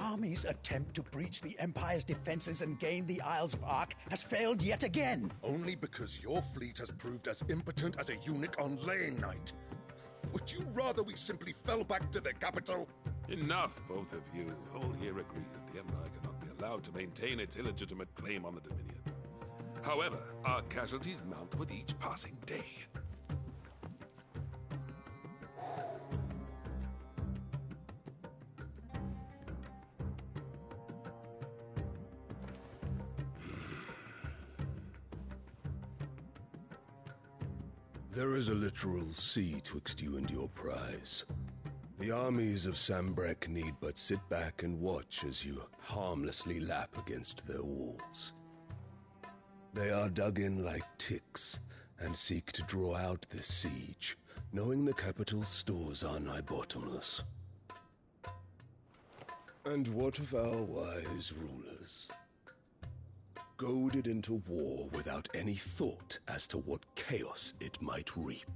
army's attempt to breach the Empire's defenses and gain the Isles of Ark has failed yet again. Only because your fleet has proved as impotent as a eunuch on laying night. Would you rather we simply fell back to the capital? Enough, both of you. All here agree that the Empire cannot be allowed to maintain its illegitimate claim on the Dominion. However, our casualties mount with each passing day. There is a literal sea twixt you and your prize. The armies of Sambrek need but sit back and watch as you harmlessly lap against their walls. They are dug in like ticks and seek to draw out this siege, knowing the capital's stores are nigh bottomless. And what of our wise rulers? Goaded into war without any thought as to what chaos it might reap.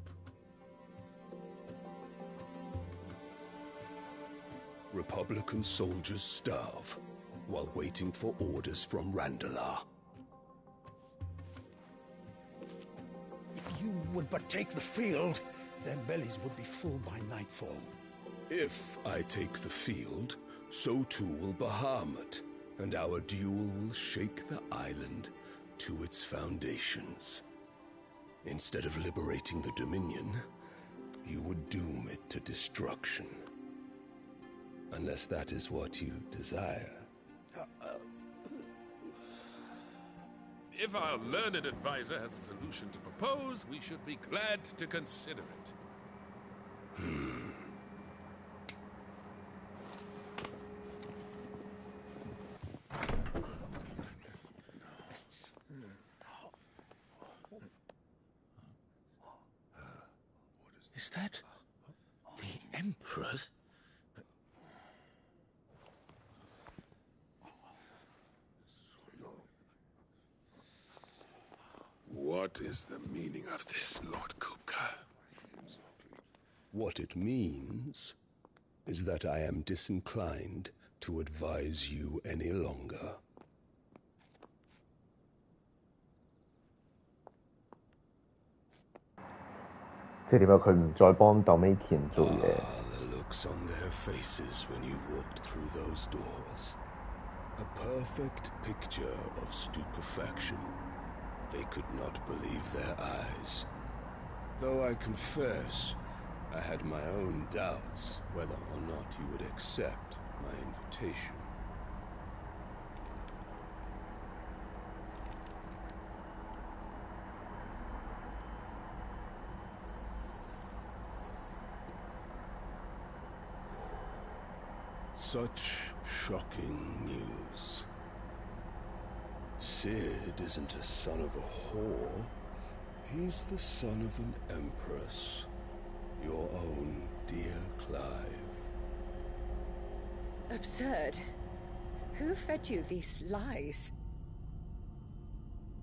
Republican soldiers starve while waiting for orders from Randalar. If you would but take the field, their bellies would be full by nightfall. If I take the field, so too will Bahamut, and our duel will shake the island to its foundations. Instead of liberating the Dominion, you would doom it to destruction. Unless that is what you desire. If our learned advisor has a solution to propose, we should be glad to consider it. Is that the Emperor's? What is the meaning of this, Lord Kupka? What it means is that I am disinclined to advise you any longer. 即係點解佢唔再幫豆尾乾做嘢？ The looks on their faces when you walked through those doors. A perfect picture of stupefaction. They could not believe their eyes. Though I confess, I had my own doubts whether or not you would accept my invitation. Such shocking news. Sid isn't a son of a whore. He's the son of an empress. Your own dear Clive. Absurd. Who fed you these lies?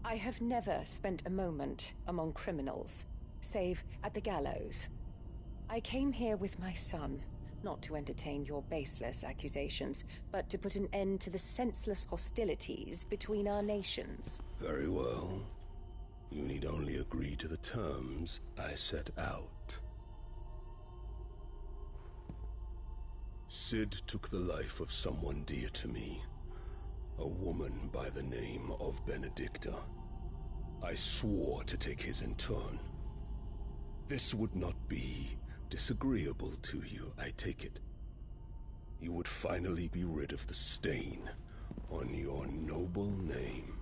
I have never spent a moment among criminals, save at the gallows. I came here with my son, not to entertain your baseless accusations, but to put an end to the senseless hostilities between our nations. Very well. You need only agree to the terms I set out. Sid took the life of someone dear to me, a woman by the name of Benedicta. I swore to take his in turn. This would not be disagreeable to you, I take it. You would finally be rid of the stain on your noble name.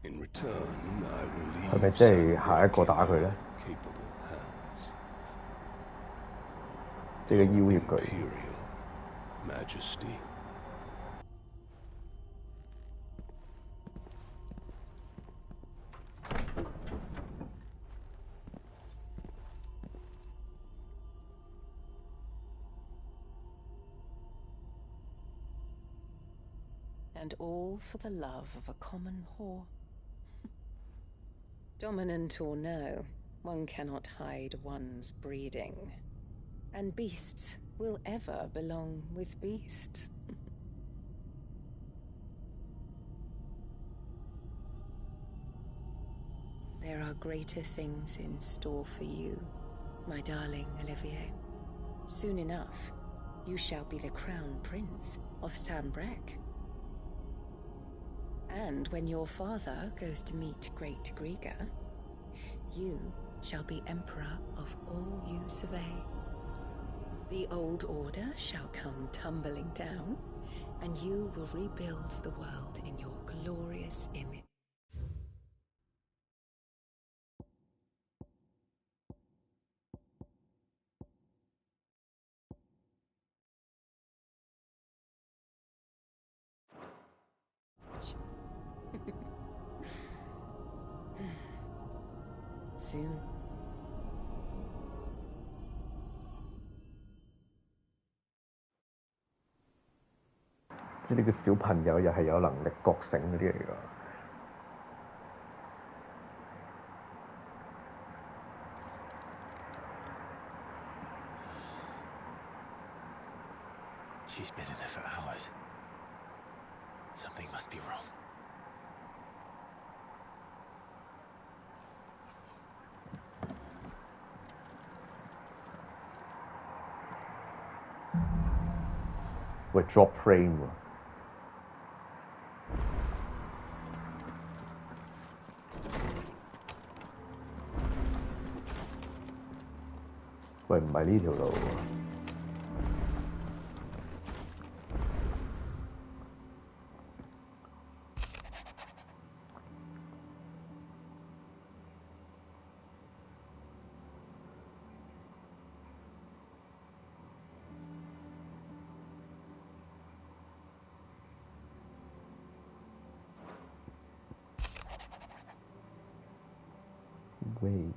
In return, I will leave 係咪即係下一個打佢咧？ capable hands. 即係要挾佢。 Imperial Majesty. And all for the love of a common whore. Dominant or no, one cannot hide one's breeding. And beasts will ever belong with beasts. There are greater things in store for you, my darling Olivier. Soon enough, you shall be the crown prince of Sambrec. And when your father goes to meet Great Grieger, you shall be emperor of all you survey. The old order shall come tumbling down, and you will rebuild the world in your glorious image. Soon. 即係呢個小朋友又係有能力覺醒嗰啲嚟㗎。She's been in there for hours. Something must be wrong.喂 ，drop frame 喎。喂，唔係呢條路喎。Wait.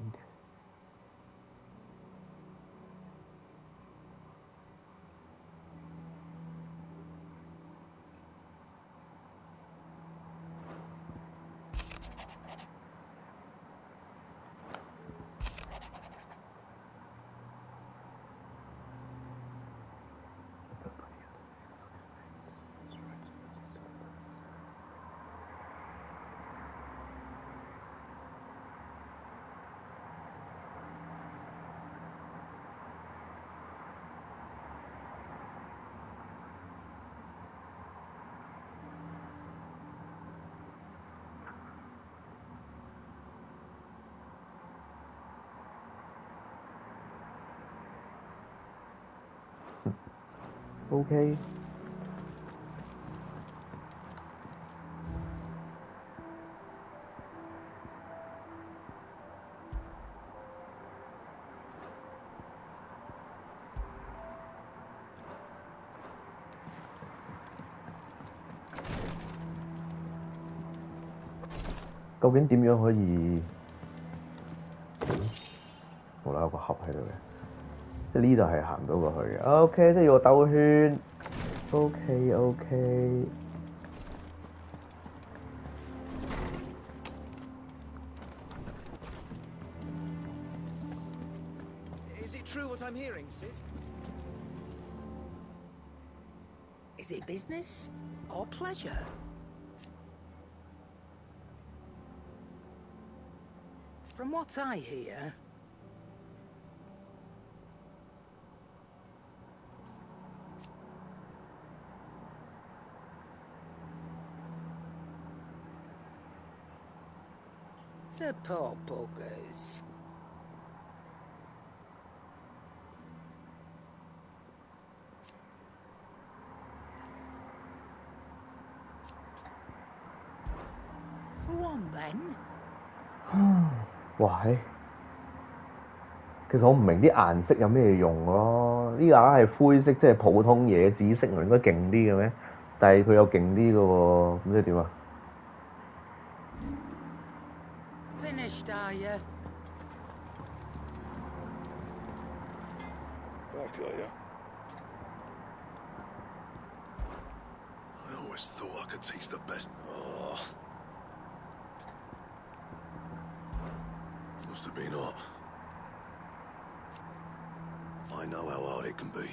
OK。究竟點樣可以？無啦啦有個盒喺度嘅。即係呢度係行唔到過去嘅。OK， 即係要我兜圈。OK。Is it true what I'm hearing, Sid? Is it business or pleasure? From what I hear, the poor buggers. Go on then. 哇！其實我唔明啲顏色有咩用咯？呢個硬係灰色，即係普通嘢，紫色唔應該勁啲嘅咩？但係佢有勁啲嘅喎，咁即係點啊？ Finished, are you? Back, are ya? I always thought I could teach the best. Oh. Must have been hot. I know how hard it can be.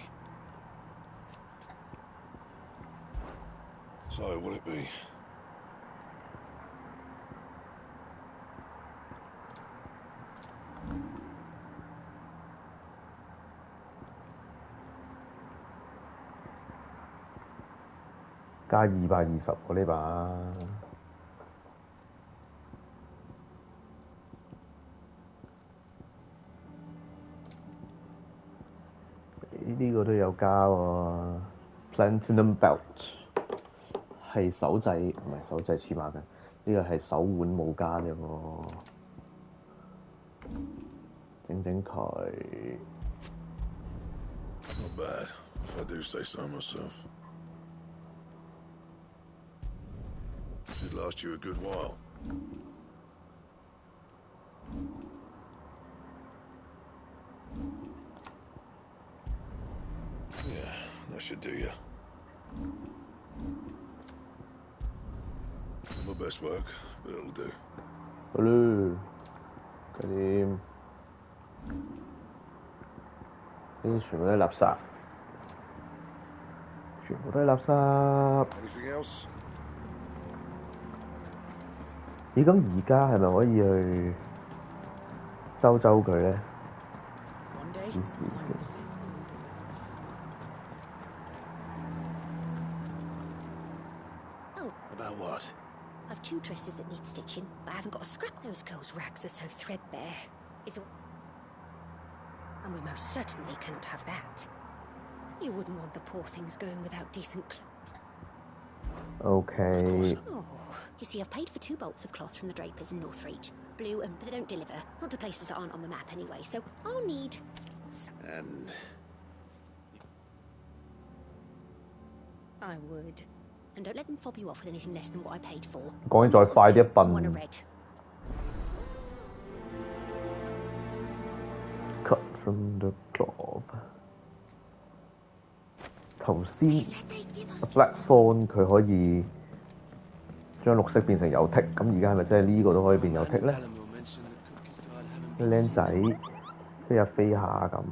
So, will it be?加220喎呢把。呢個都有加喎 ，Platinum Belt 係手掣，唔係手掣黐碼嘅，呢個係手腕冇加嘅喎，整佢。Not bad, if I do say so myself. Should last you a good while. Yeah, that should do you. Not my best work, but it'll do. 好啦，搞掂。呢啲全部都係垃圾，全部都係垃圾。Anything else? 咦，咁而家係咪可以去周佢咧？試試先。About what? I've 2 dresses that need stitching, but I haven't got to scrap those girls' rags are so threadbare. It's all... And we most certainly cannot have that. You wouldn't want the poor things going without decent Okay. Oh, you see, I've paid for 2 bolts of cloth from the drapers in Northreach. Blue, but they don't deliver. Not to places that aren't on the map anyway, so I'll need... And... I would. And don't let them fob you off with anything less than what I paid for. 講再快啲一笨。One a red. Cut from the cloth。頭先 Black Thorn 佢可以將綠色變成有剔，咁而家係咪真係呢個都可以變有剔咧？啲僆仔飛下飛下咁。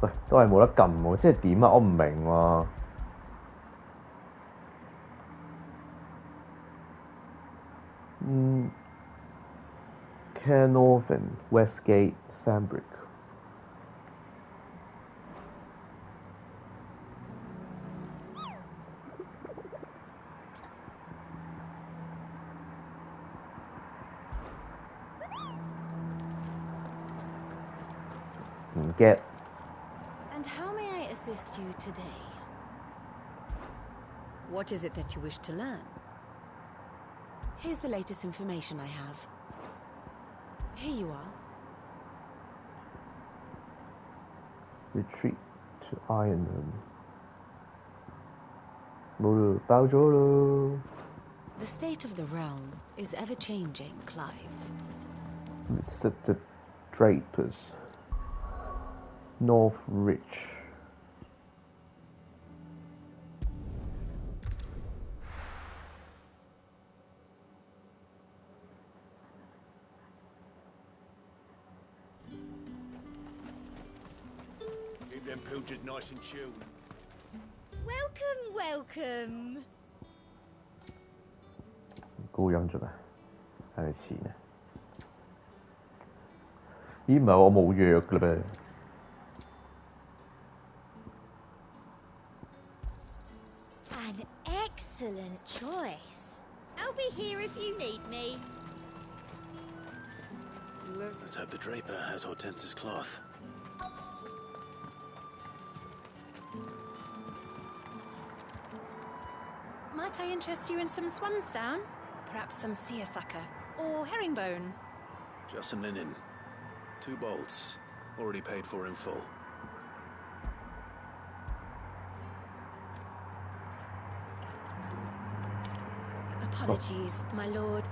喂，都係冇得撳喎，即係點啊？我唔明喎。Caernarvon, Westgate, Sandbrook。唔 get。And how may I assist you today? What is it that you wish to learn? Here's the latest information I have. Here you are. Retreat to Ironham。冇啦，爆咗啦。The state of the realm is ever-changing, Clive. Set the Drapers. Northreach。Keep them pilchard nice and chilled. Welcome, welcome. 高音做咩？係咪錢啊？咦，唔係我冇藥㗎啦咩？ An excellent choice. I'll be here if you need me. Let's hope the draper has Hortense's cloth. Might I interest you in some swansdown? Perhaps some seersucker or herringbone? Just some linen. 2 bolts. Already paid for in full. Apologies, my lord.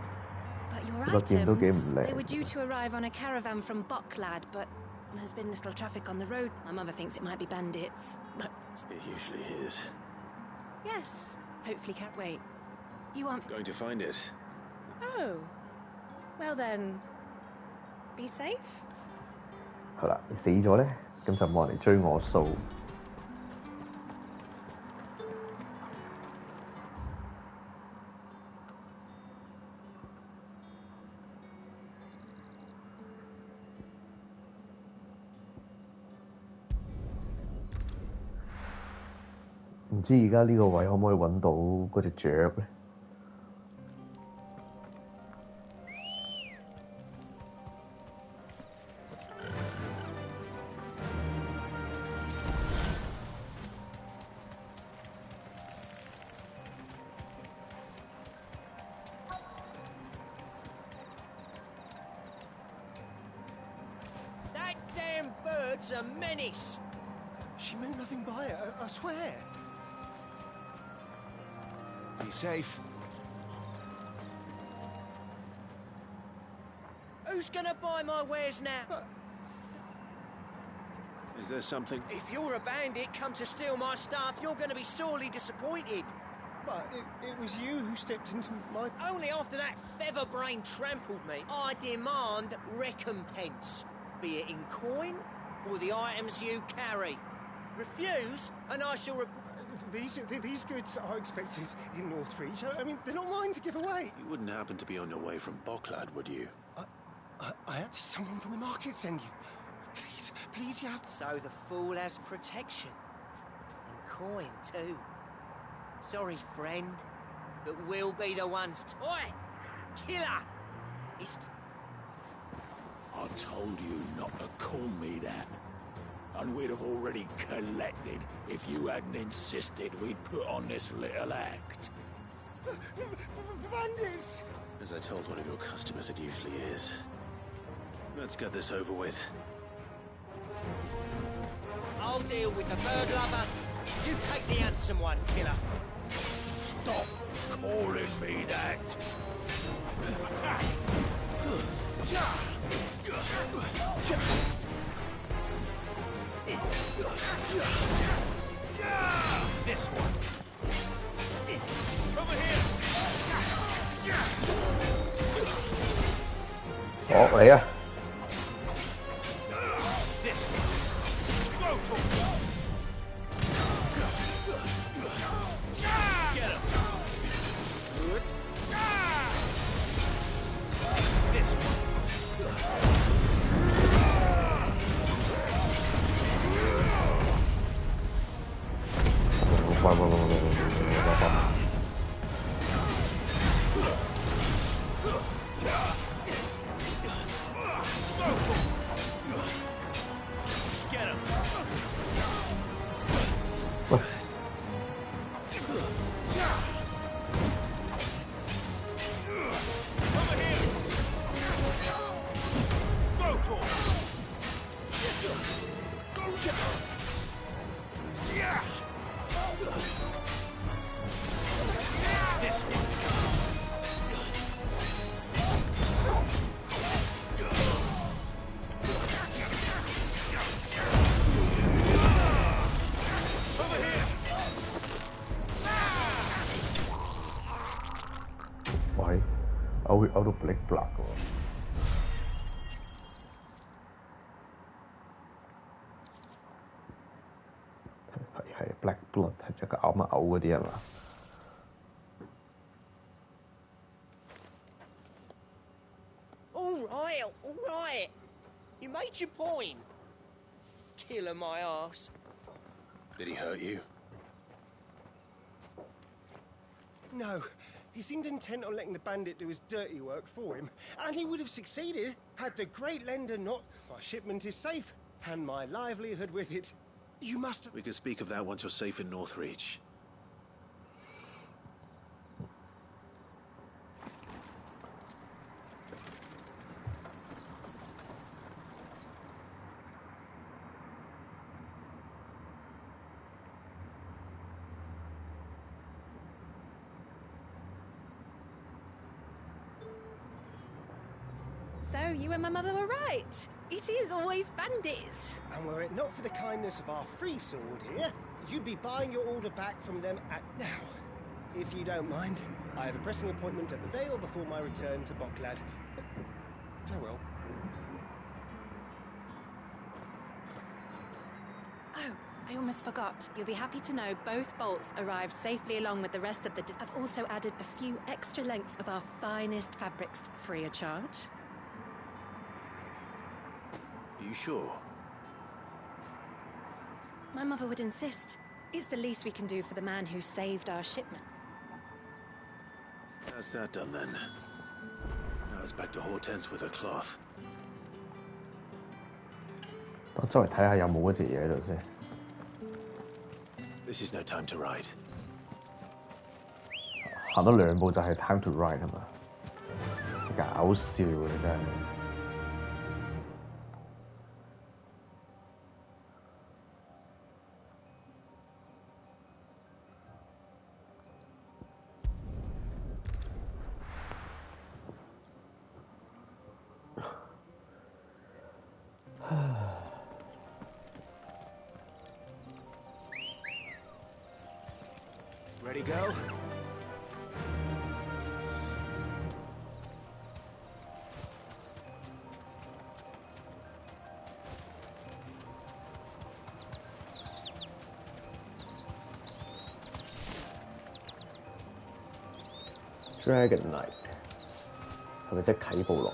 But your But items, game they were due to arrive on a caravan from Bucklad, but There's been little traffic on the road. My mother thinks it might be bandits, but... It usually is. Yes. Hopefully can't wait. You aren't... Going to find it. Oh. Well then... Be safe? 係啦，你死咗咧，咁就冇人嚟追我數。唔知而家呢個位可唔可以揾到嗰隻雀咧？That damn bird's a menace. She meant nothing by it, I swear. Be safe. Who's gonna buy my wares now? Is there something? If you're a bandit come to steal my stuff, you're gonna be sorely disappointed. But it was you who stepped into my... Only after that feather-brain trampled me, I demand recompense. Be it in coin or the items you carry. Refuse, and I shall... These goods are expected in Northreach. I mean, they're not mine to give away. You wouldn't happen to be on your way from Bocklad, would you? I had someone from the market send you. Please, you have... So the fool has protection. And coin, too. Sorry, friend, but we'll be the ones. Oi! Killer! It's... I told you not to call me that. And we'd have already collected if you hadn't insisted we'd put on this little act. Bandits! As I told one of your customers, it usually is. Let's get this over with. I'll deal with the bird lover. You take the handsome one, killer. Stop calling me that. Attack! This one. Over here. 好嚟啊！ This one. Go to him. Get him. Good. This one. out of black blood 喎，係 black blood 係隻咬乜嘔嗰啲係嘛？ All right. You made your point. Killer my ass. Did he hurt you? No. He seemed intent on letting the bandit do his dirty work for him, and he would have succeeded had the great lender not... My shipment is safe, and my livelihood with it. You must... We can speak of that once you're safe in Northreach. So, you and my mother were right. It is always bandits. And were it not for the kindness of our free sword here, you'd be buying your order back from them at now. If you don't mind, I have a pressing appointment at the Vale before my return to Boklad. Farewell. Oh, I almost forgot. You'll be happy to know both bolts arrived safely along with the rest of the... I've also added a few extra lengths of our finest fabrics free of charge. Are you sure? My mother would insist. It's the least we can do for the man who saved our shipment. How's that done then? Now it's back to Hortense with her cloth. 我周圍睇下有冇嗰隻嘢喺度先。This is no time to ride. 行多2步就係 time to ride 係嘛？搞笑你真係。Ready, go? Dragon Knight 係咪即係啟暴龍？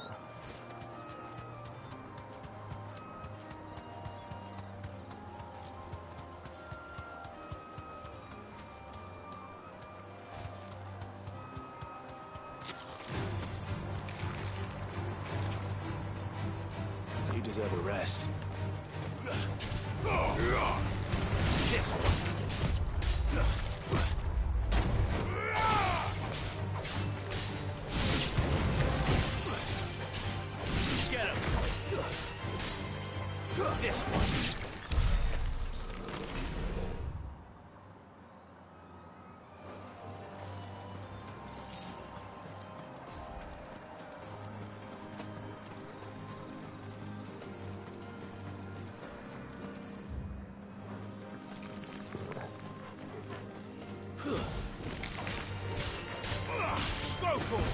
You deserve a rest. This one. Get him. This one. Go for it.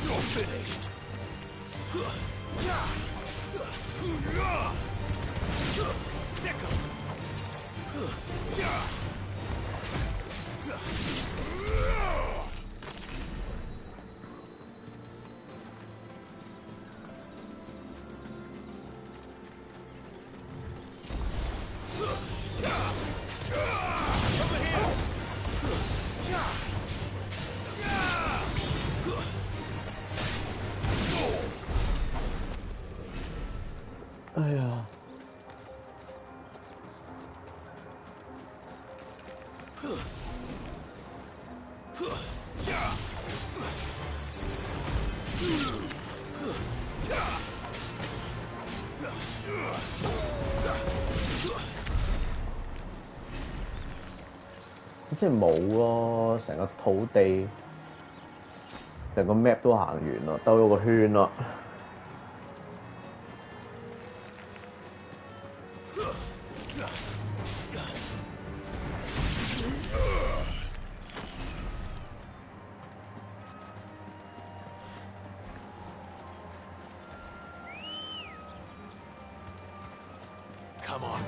You're finished. Sickle. 哎呀！即係冇咯，成個土地，成個 map 都行完咯，兜咗個圈咯。Come on.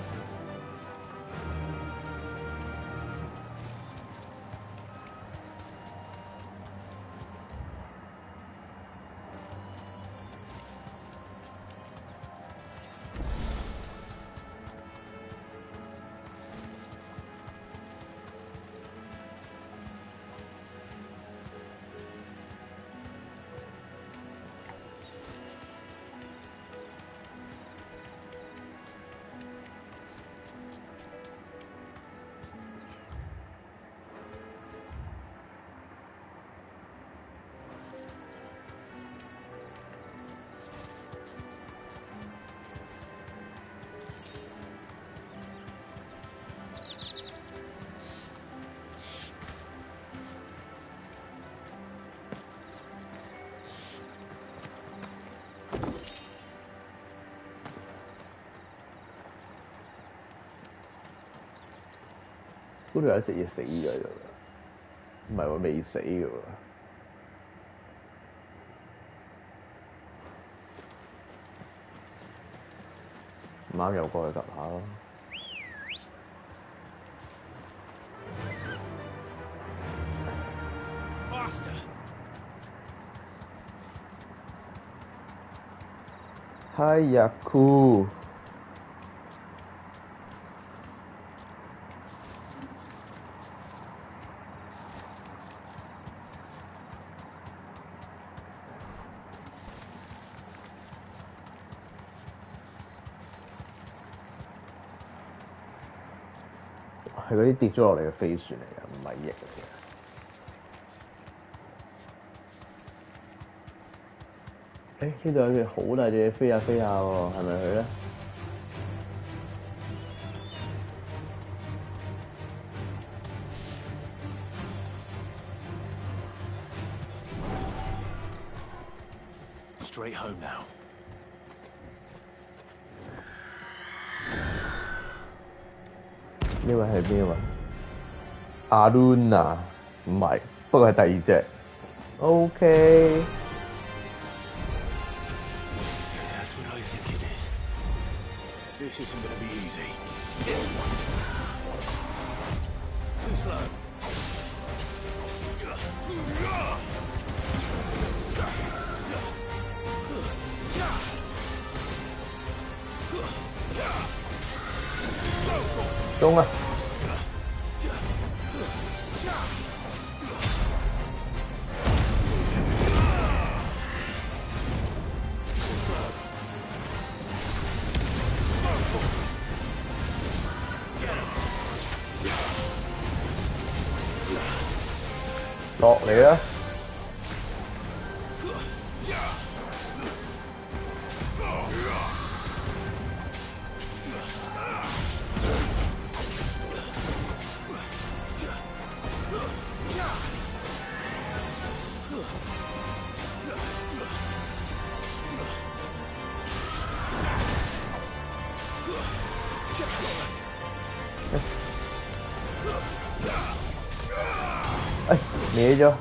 嗰度有一隻嘢死咗喺度，唔係喎，未死嘅喎。唔啱又過去及下咯。嗨呀酷！係嗰啲跌咗落嚟嘅飛船嚟嘅，唔係翼嚟嘅。呢度有隻好大隻嘢飛下飛下喎，係咪佢咧？Straight home now. 呢位係邊位？阿 Luna 唔係，不過係第二隻。OK。That's what I think it is. This isn't gonna be easy. This one. Too slow. Go. 中啊！落嚟啊！歪咗。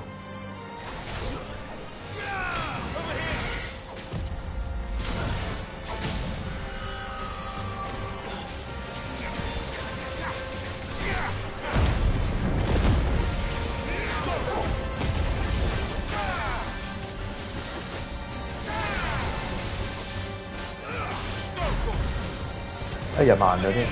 哎呀，慢咗添。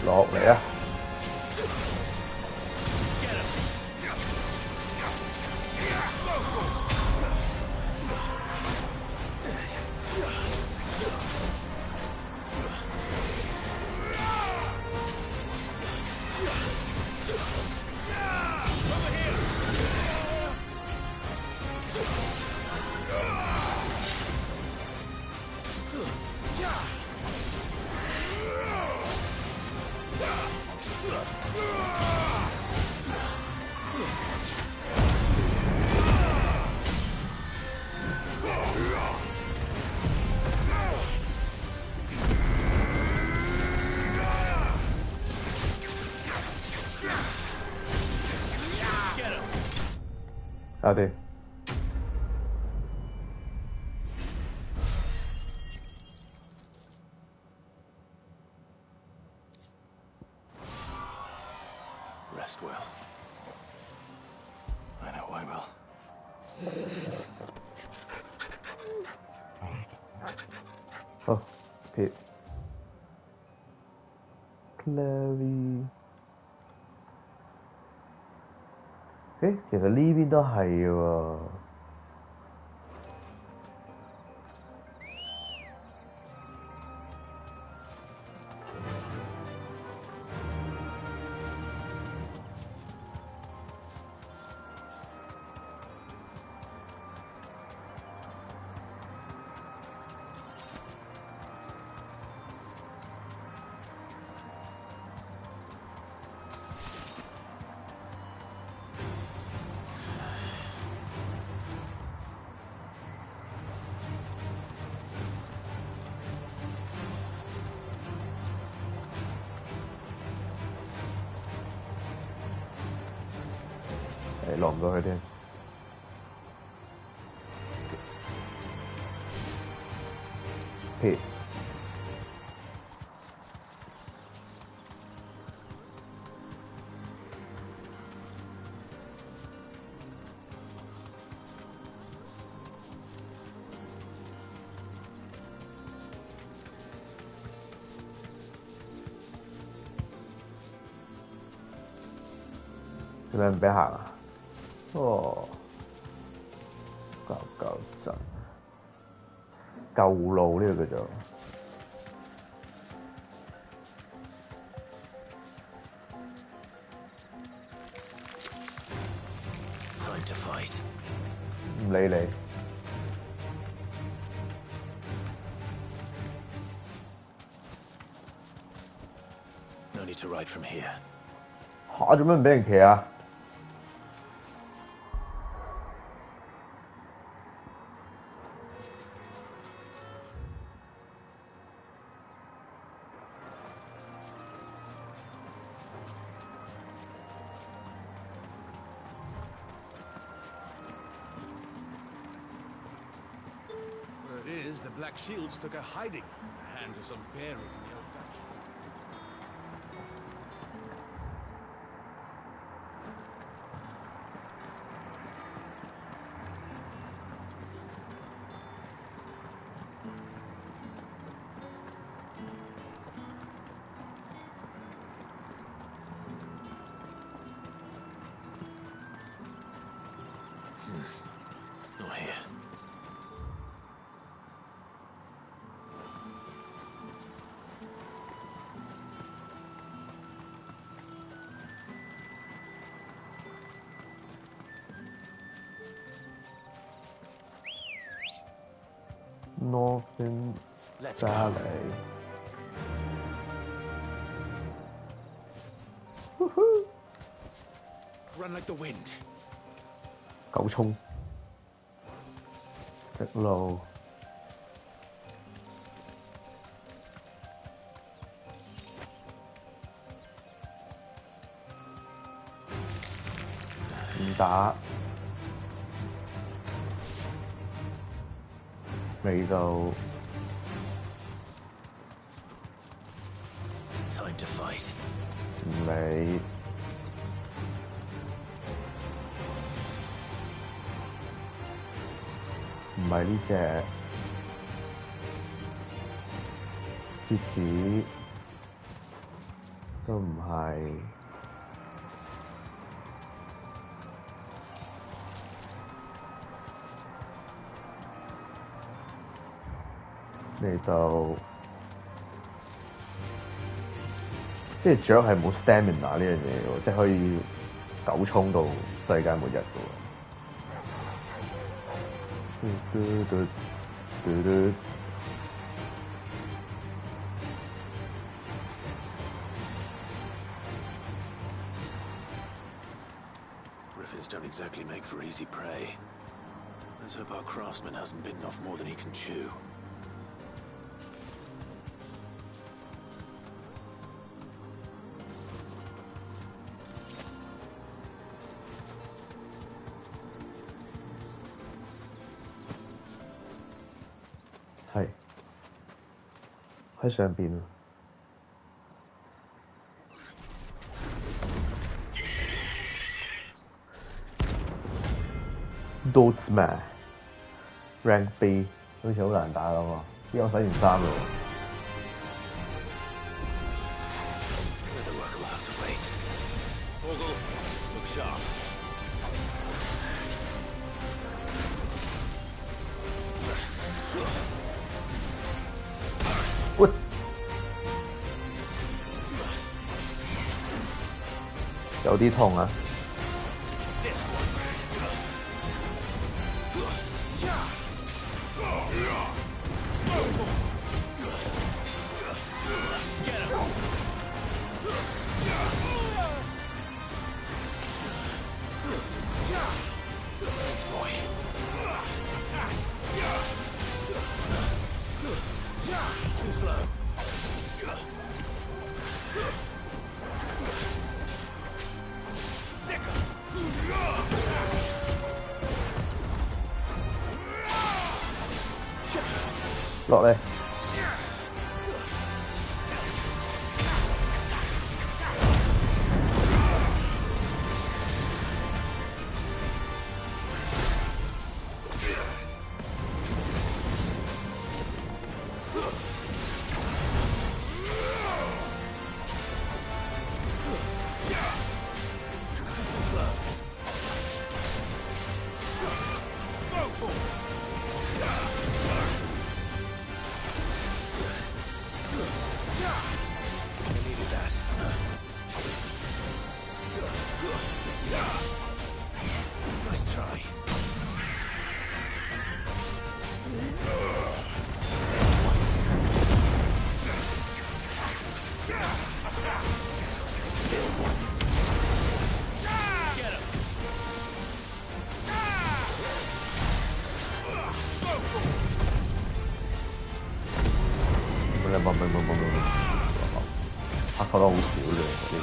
落嚟啊！搞掂。Rest well. I know I will. Oh, Pete. Clary. 誒，其實呢邊都係喎。落唔到去添。嘿，做咩唔俾行啊？哦，舊鎮舊路呢個叫做。Time to fight. 唔理你。No need to ride from here. 嚇！做咩唔俾人騎啊？The Black Shields took a hiding in the hands of some bearers in the old Dutch. Not here. Northern Valley. Woohoo! Run like the wind. 九衝，直路。唔打。味道。Time to fight. 唔理。唔係呢隻貼紙，都唔係。味道，即係雀係冇 stamina 呢樣嘢喎，即係可以9衝到世界末日嘅喎。Rivers don't exactly make for easy prey. Let's hope our craftsman hasn't bitten off more than he can chew.係喺上邊啊！Dotman Rank B 好似好難打咁喎，依家我洗完衫嘞喎。Look sharp. 有啲痛啊！落嚟。拍扣得好少啫，呢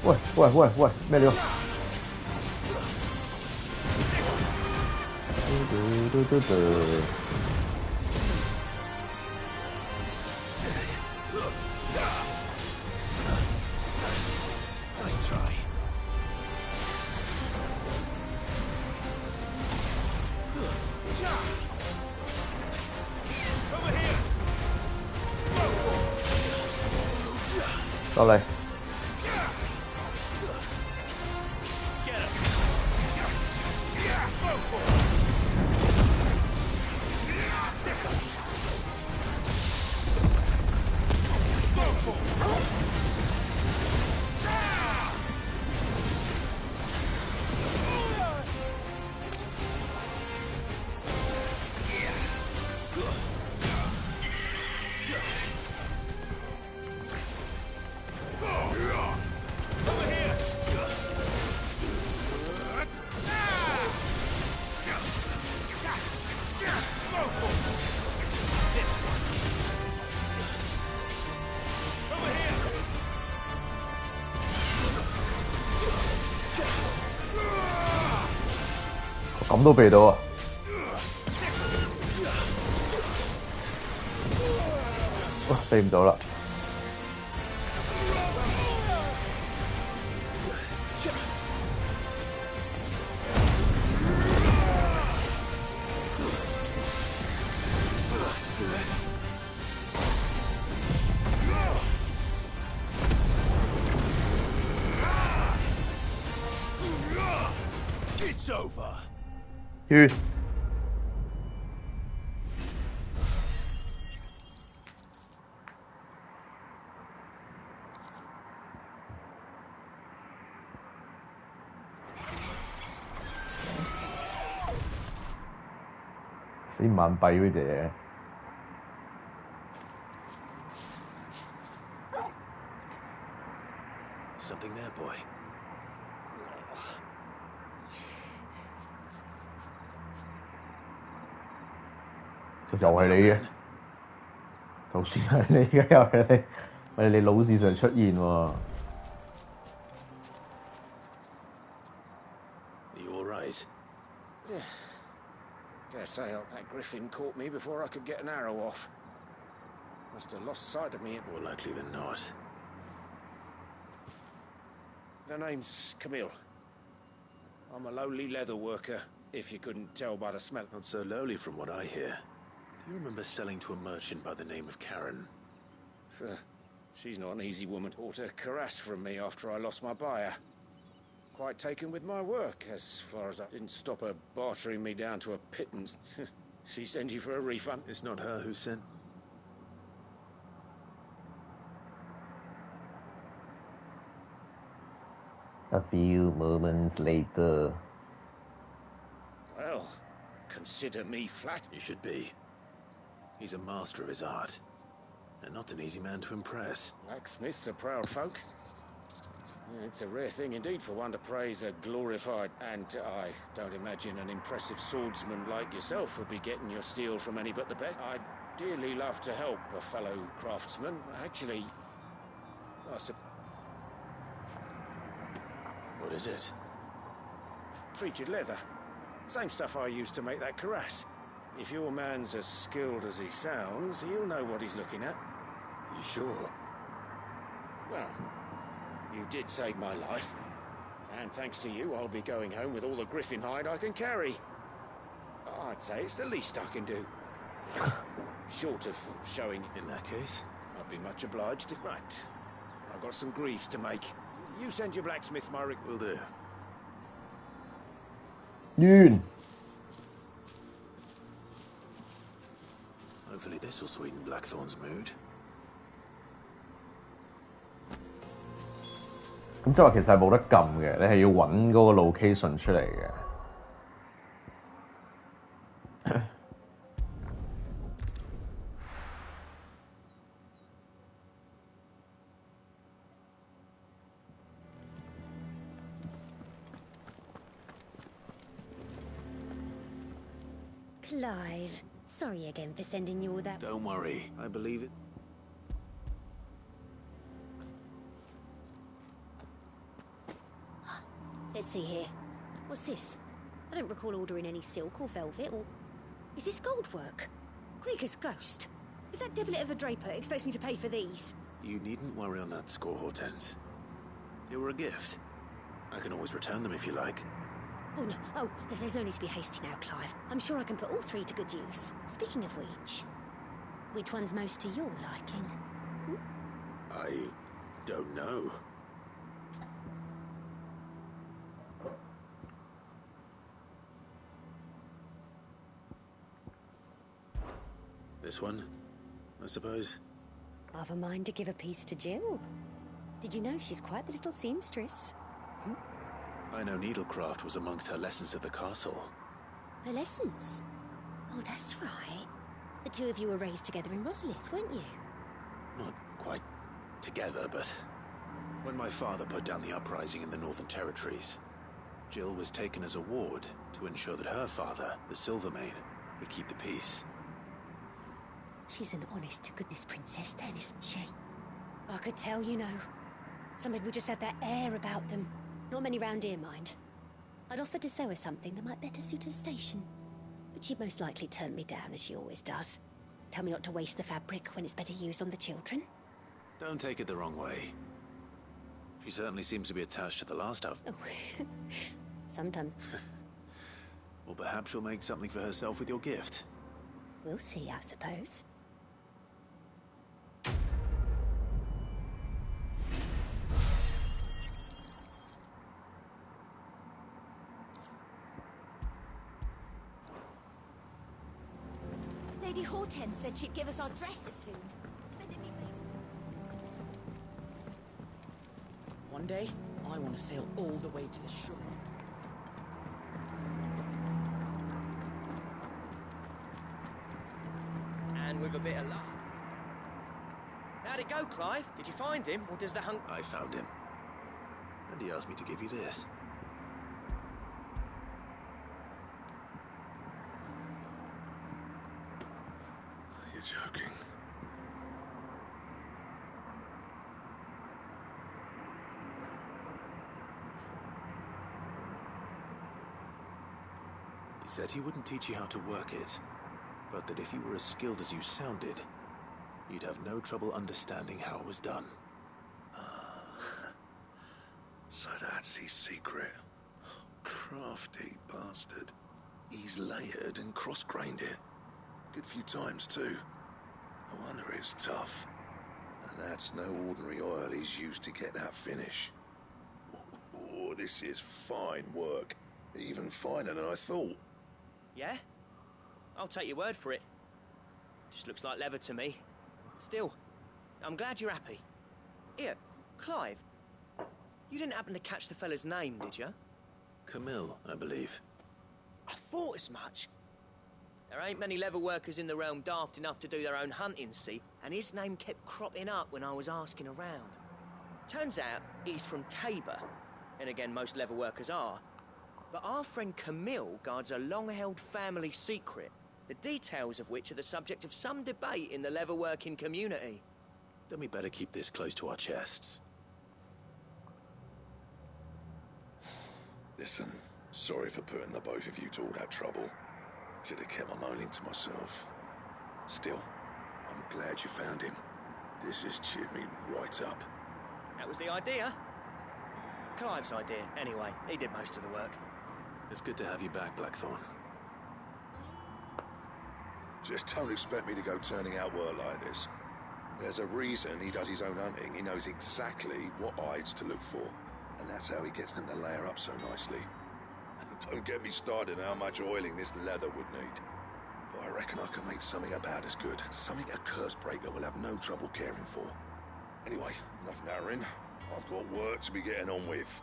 個。喂，咩料？落嚟。咁都避到啊！哇，避唔到啦！血。4萬幣嗰隻嘢。Something there, boy. 又係你嘅，就算係你而家又係你，喂你老是常出現喎。You all right? Dare say that griffin caught me before I could get an arrow off. Must have lost sight of me. More likely than not. The name's Camille. I'm a lowly leather worker, if you couldn't tell by the smell. Not so lowly from what I hear. Do you remember selling to a merchant by the name of Karen? She's not an easy woman. Bought a cuirass from me after I lost my buyer. Quite taken with my work, as far as I didn't stop her bartering me down to a pittance. She sent you for a refund? It's not her who sent... A few moments later. Well, consider me flattered. You should be. He's a master of his art, and not an easy man to impress. Blacksmiths are proud folk. It's a rare thing indeed for one to praise a glorified, and I don't imagine an impressive swordsman like yourself would be getting your steel from any but the best. I'd dearly love to help a fellow craftsman. Actually, What is it? treated leather. Same stuff I used to make that cuirass. If your man's as skilled as he sounds, he'll know what he's looking at. You sure? Well, you did save my life. And thanks to you, I'll be going home with all the griffin hide I can carry. I'd say it's the least I can do. Short of showing... In that case? I'd be much obliged if... Right. I've got some greaves to make. You send your blacksmith my... Will do. Noon. Hopefully this will sweeten Blackthorn's mood. 咁即係話其實係冇得撳嘅，你係要揾嗰個 location 出嚟嘅。Clive, sorry again for sending you all that. Don't worry, I believe it. Let's see here. What's this? I don't recall ordering any silk or velvet or... Is this gold work? Krieger's ghost. If that devilit of a draper expects me to pay for these... You needn't worry on that score, Hortense. They were a gift. I can always return them if you like. Oh, no. Oh, there's no need to be hasty now, Clive. I'm sure I can put all three to good use. Speaking of which one's most to your liking? I don't know. This one, I suppose. I've a mind to give a piece to Jill. Did you know she's quite the little seamstress? I know needlecraft was amongst her lessons at the castle. Her lessons? Oh, that's right. The two of you were raised together in Rosalith, weren't you? Not quite together, but when my father put down the uprising in the Northern Territories, Jill was taken as a ward to ensure that her father, the Silvermane, would keep the peace. She's an honest-to-goodness princess then, isn't she? I could tell, you know. Some people just have that air about them. Not many round here, mind. I'd offered to sew her something that might better suit her station. But she'd most likely turn me down, as she always does. Tell me not to waste the fabric when it's better used on the children. Don't take it the wrong way. She certainly seems to be attached to the last outfit. Oh, sometimes. Or perhaps she'll make something for herself with your gift. We'll see, I suppose. Lady Hortense said she'd give us our dresses soon. One day, I want to sail all the way to the shore. And with a bit of luck. How'd it go, Clive? Did you find him, or does the hunk... I found him. And he asked me to give you this. You're joking. He said he wouldn't teach you how to work it, but that if you were as skilled as you sounded, you'd have no trouble understanding how it was done. So that's his secret. Crafty bastard. He's layered and cross-grained it. Good few times, too. No wonder it's tough. And that's no ordinary oil he's used to get that finish. Oh, this is fine work. Even finer than I thought. Yeah? I'll take your word for it. Just looks like leather to me. Still, I'm glad you're happy. Here, Clive. You didn't happen to catch the fella's name, did you? Camille, I believe. I thought as much. There ain't many leather workers in the realm daft enough to do their own hunting, see? And his name kept cropping up when I was asking around. Turns out he's from Tabor. And again, most leather workers are. But our friend Camille guards a long-held family secret, the details of which are the subject of some debate in the leather-working community. Then we better keep this close to our chests. Listen, sorry for putting the both of you to all that trouble. Should have kept my moaning to myself. Still, I'm glad you found him. This has cheered me right up. That was the idea. Clive's idea, anyway. He did most of the work. It's good to have you back, Blackthorn. Just don't expect me to go turning out work like this. There's a reason he does his own hunting. He knows exactly what hides to look for. And that's how he gets them to layer up so nicely. And don't get me started on how much oiling this leather would need. But I reckon I can make something about as good. Something a Cursebreaker will have no trouble caring for. Anyway, enough narrowing. I've got work to be getting on with.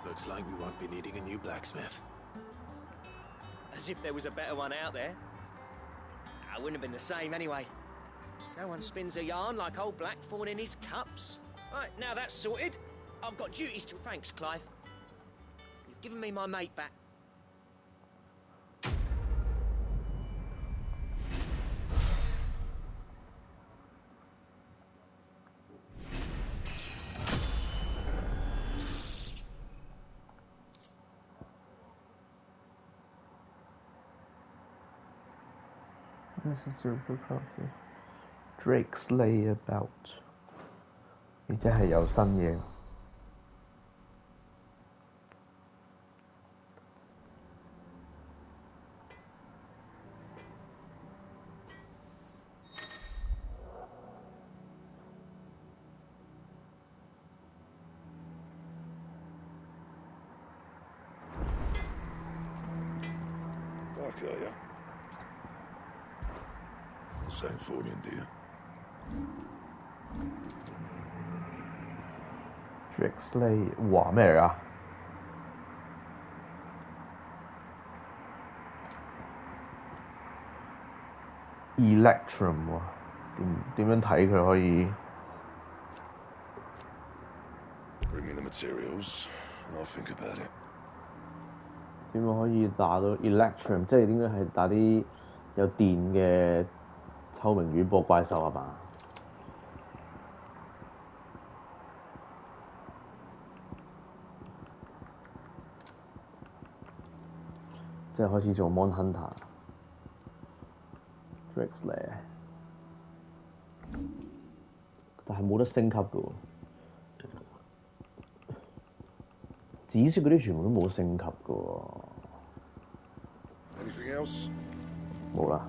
Looks like we won't be needing a new blacksmith. As if there was a better one out there. I wouldn't have been the same anyway. No one spins a yarn like old Blackthorn in his cups. Right, now that's sorted. I've got duties to... Thanks, Clive. You've given me my mate back. Necessary for crafting. Drake's layabout. 而且係有新嘢。Back, are you? Same fortune, do you? Drexley 話咩嚟㗎 ？Electrum 喎，點樣睇佢可以 Bring me the materials, and I'll think about it. 點樣可以打到 Electrum？ 即係應該係打啲有電嘅透明魚波怪獸係嘛？即係開始做 Mon Hunter。Drexley， 但係冇得升級嘅喎。紫色嗰啲全部都冇升級嘅喎。Anything else? 冇啦。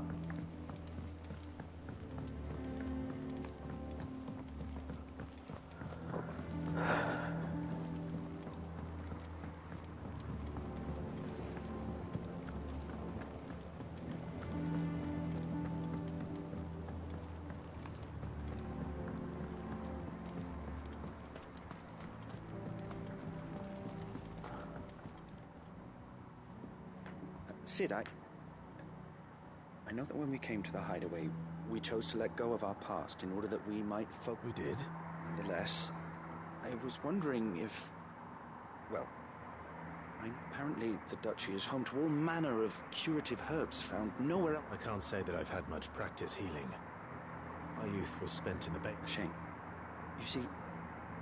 Sid, I know that when we came to the hideaway, we chose to let go of our past in order that we might focus. We did. Nonetheless, I was wondering if... Well, apparently the Duchy is home to all manner of curative herbs found nowhere else. I can't say that I've had much practice healing. My youth was spent in the bay. Shame. You see,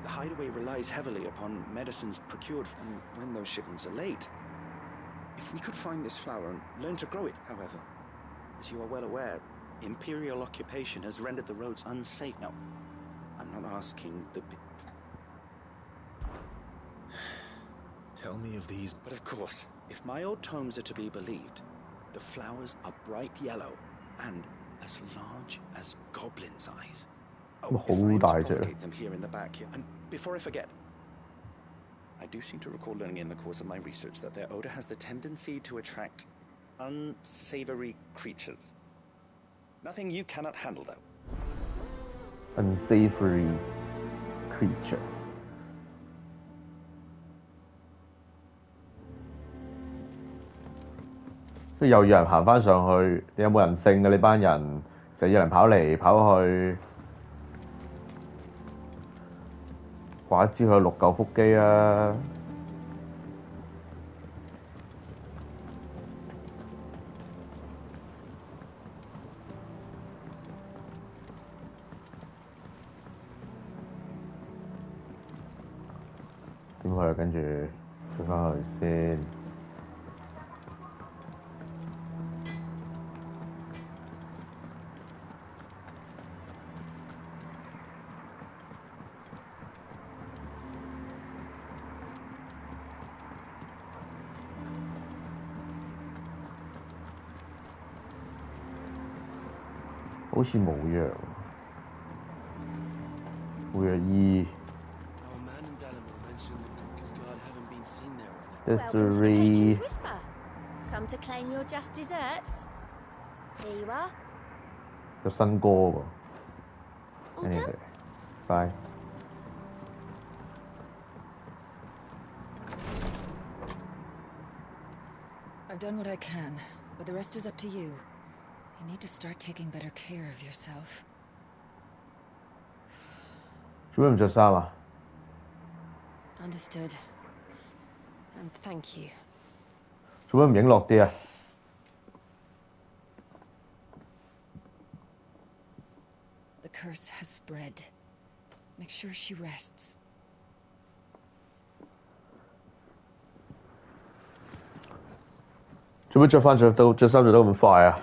the hideaway relies heavily upon medicines procured, and when those shipments are late... If we could find this flower and learn to grow it, however, as you are well aware, Imperial occupation has rendered the roads unsafe. Now, I'm not asking the... Tell me of these... But of course, if my old tomes are to be believed, the flowers are bright yellow and as large as goblins' eyes. Oh, if I propagate them here in the back here. And before I forget, I do seem to recall learning in the course of my research that their odor has the tendency to attract unsavory creatures. Nothing you cannot handle, though. Unsavory creature. 即係又要人行翻上去，你有冇人性嘅呢班人？成日有人跑嚟跑去，怪知佢有6嚿腹肌啊！點去？跟住退翻去先。好似冇藥，冇藥醫。Welcome to the Kitchen's Whisper. Come to claim your just desserts. Here you are. 有新歌喎。Anyway, bye. I've done what I can, but the rest is up to you. You need to start taking better care of yourself. 做咩唔着衫啊？ Understood. And thank you. 做咩唔影落啲啊？ The curse has spread. Make sure she rests. 做咩着衫着得咁快啊？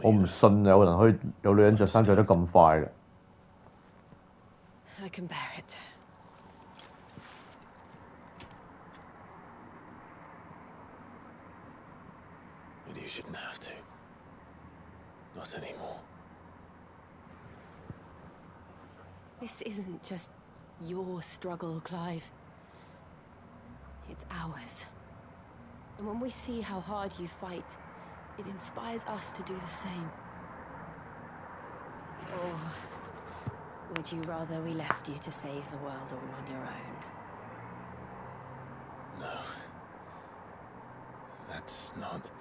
我唔信有人可以有女人着衫着得咁快嘅。I can bear it. But you shouldn't have to. Not anymore. This isn't just your struggle, Clive. It's ours. And when we see how hard you fight, it inspires us to do the same. Or would you rather we left you to save the world all on your own? No. That's not...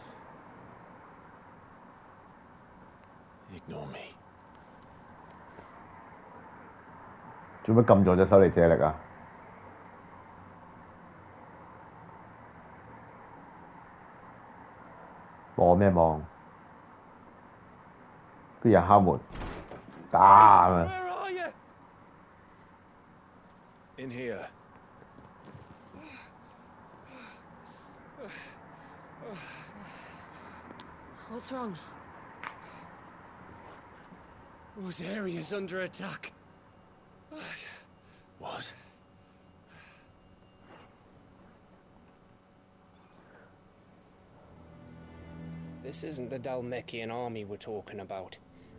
Ignore me. 做乜撳咗隻手嚟借力啊？望咩望？跟住人敲門，打咁樣。 Where are you? In here. What's wrong? Rosaria's under attack. What? This isn't the Dalmekian army we're talking about.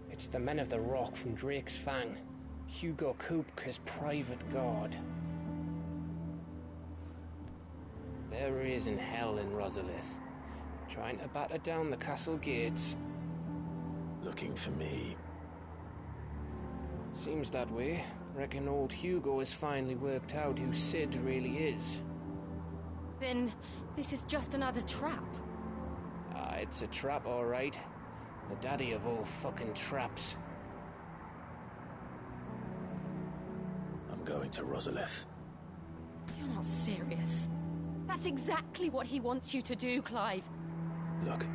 It's the men of the Rock from Drake's Fang. Hugo Kupka's private guard. There he is in hell in Rosalith, trying to batter down the castle gates. Looking for me. Seems that way. Reckon old Hugo has finally worked out who Sid really is. Then this is just another trap. It's a trap, all right. The daddy of all fucking traps. I'm going to Rosalith. You're not serious. That's exactly what he wants you to do, Clive. Look,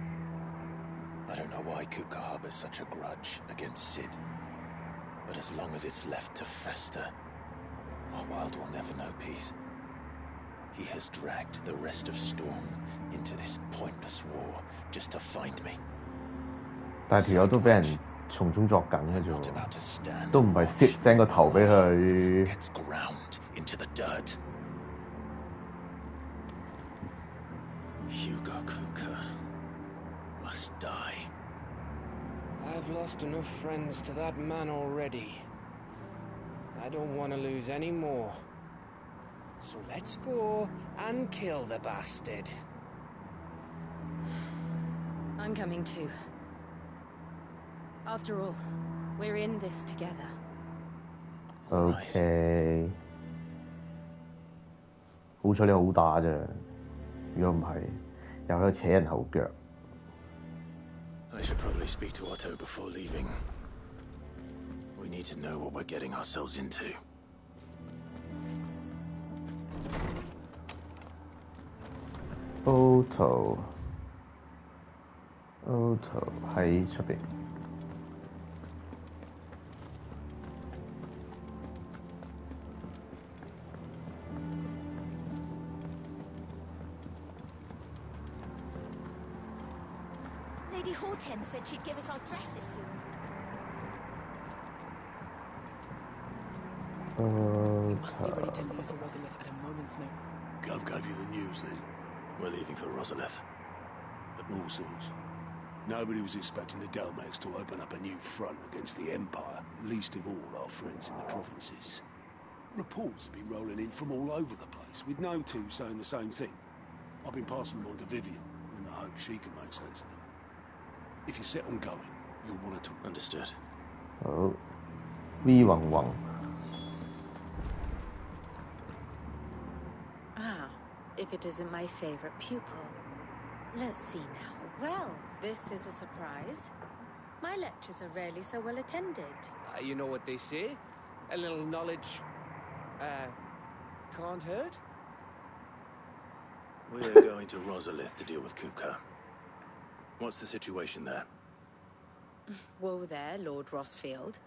I don't know why Kupka harbors such a grudge against Sid. But as long as it's left to fester, our world will never know peace. He has dragged the rest of Storm into this pointless war just to find me. 但係條友都俾人從中作梗嘅啫喎，都唔係 fit send 個頭俾佢。 Gets ground into the dirt. Hugo Kupka must die. I've lost enough friends to that man already. I don't want to lose any more. So let's go and kill the bastard. I'm coming too. After all, we're in this together. Okay. 好彩你好打啫，如果唔係，又喺度扯人後腳。I should probably speak to Otto before leaving. We need to know what we're getting ourselves into. Otto 喺出邊。Lady Hortense said she'd give us our dresses soon. We must be ready to leave for Rosalith at a moment's notice. Gov gave you the news then. We're leaving for Rosalith. But all sorts. Nobody was expecting the Dalmex to open up a new front against the Empire, least of all our friends in the provinces. Reports have been rolling in from all over the place, with no two saying the same thing. I've been passing them on to Vivian, in the hope she can make sense of them. If you're set on going, you'll want to talk. Understood. Oh. V 宏宏。If it isn't my favorite pupil. Let's see now. Well, this is a surprise. My lectures are rarely so well attended. You know what they say? A little knowledge, can't hurt? We're going to Rosalith to deal with Kupka. What's the situation there? Whoa there, Lord Rossfield.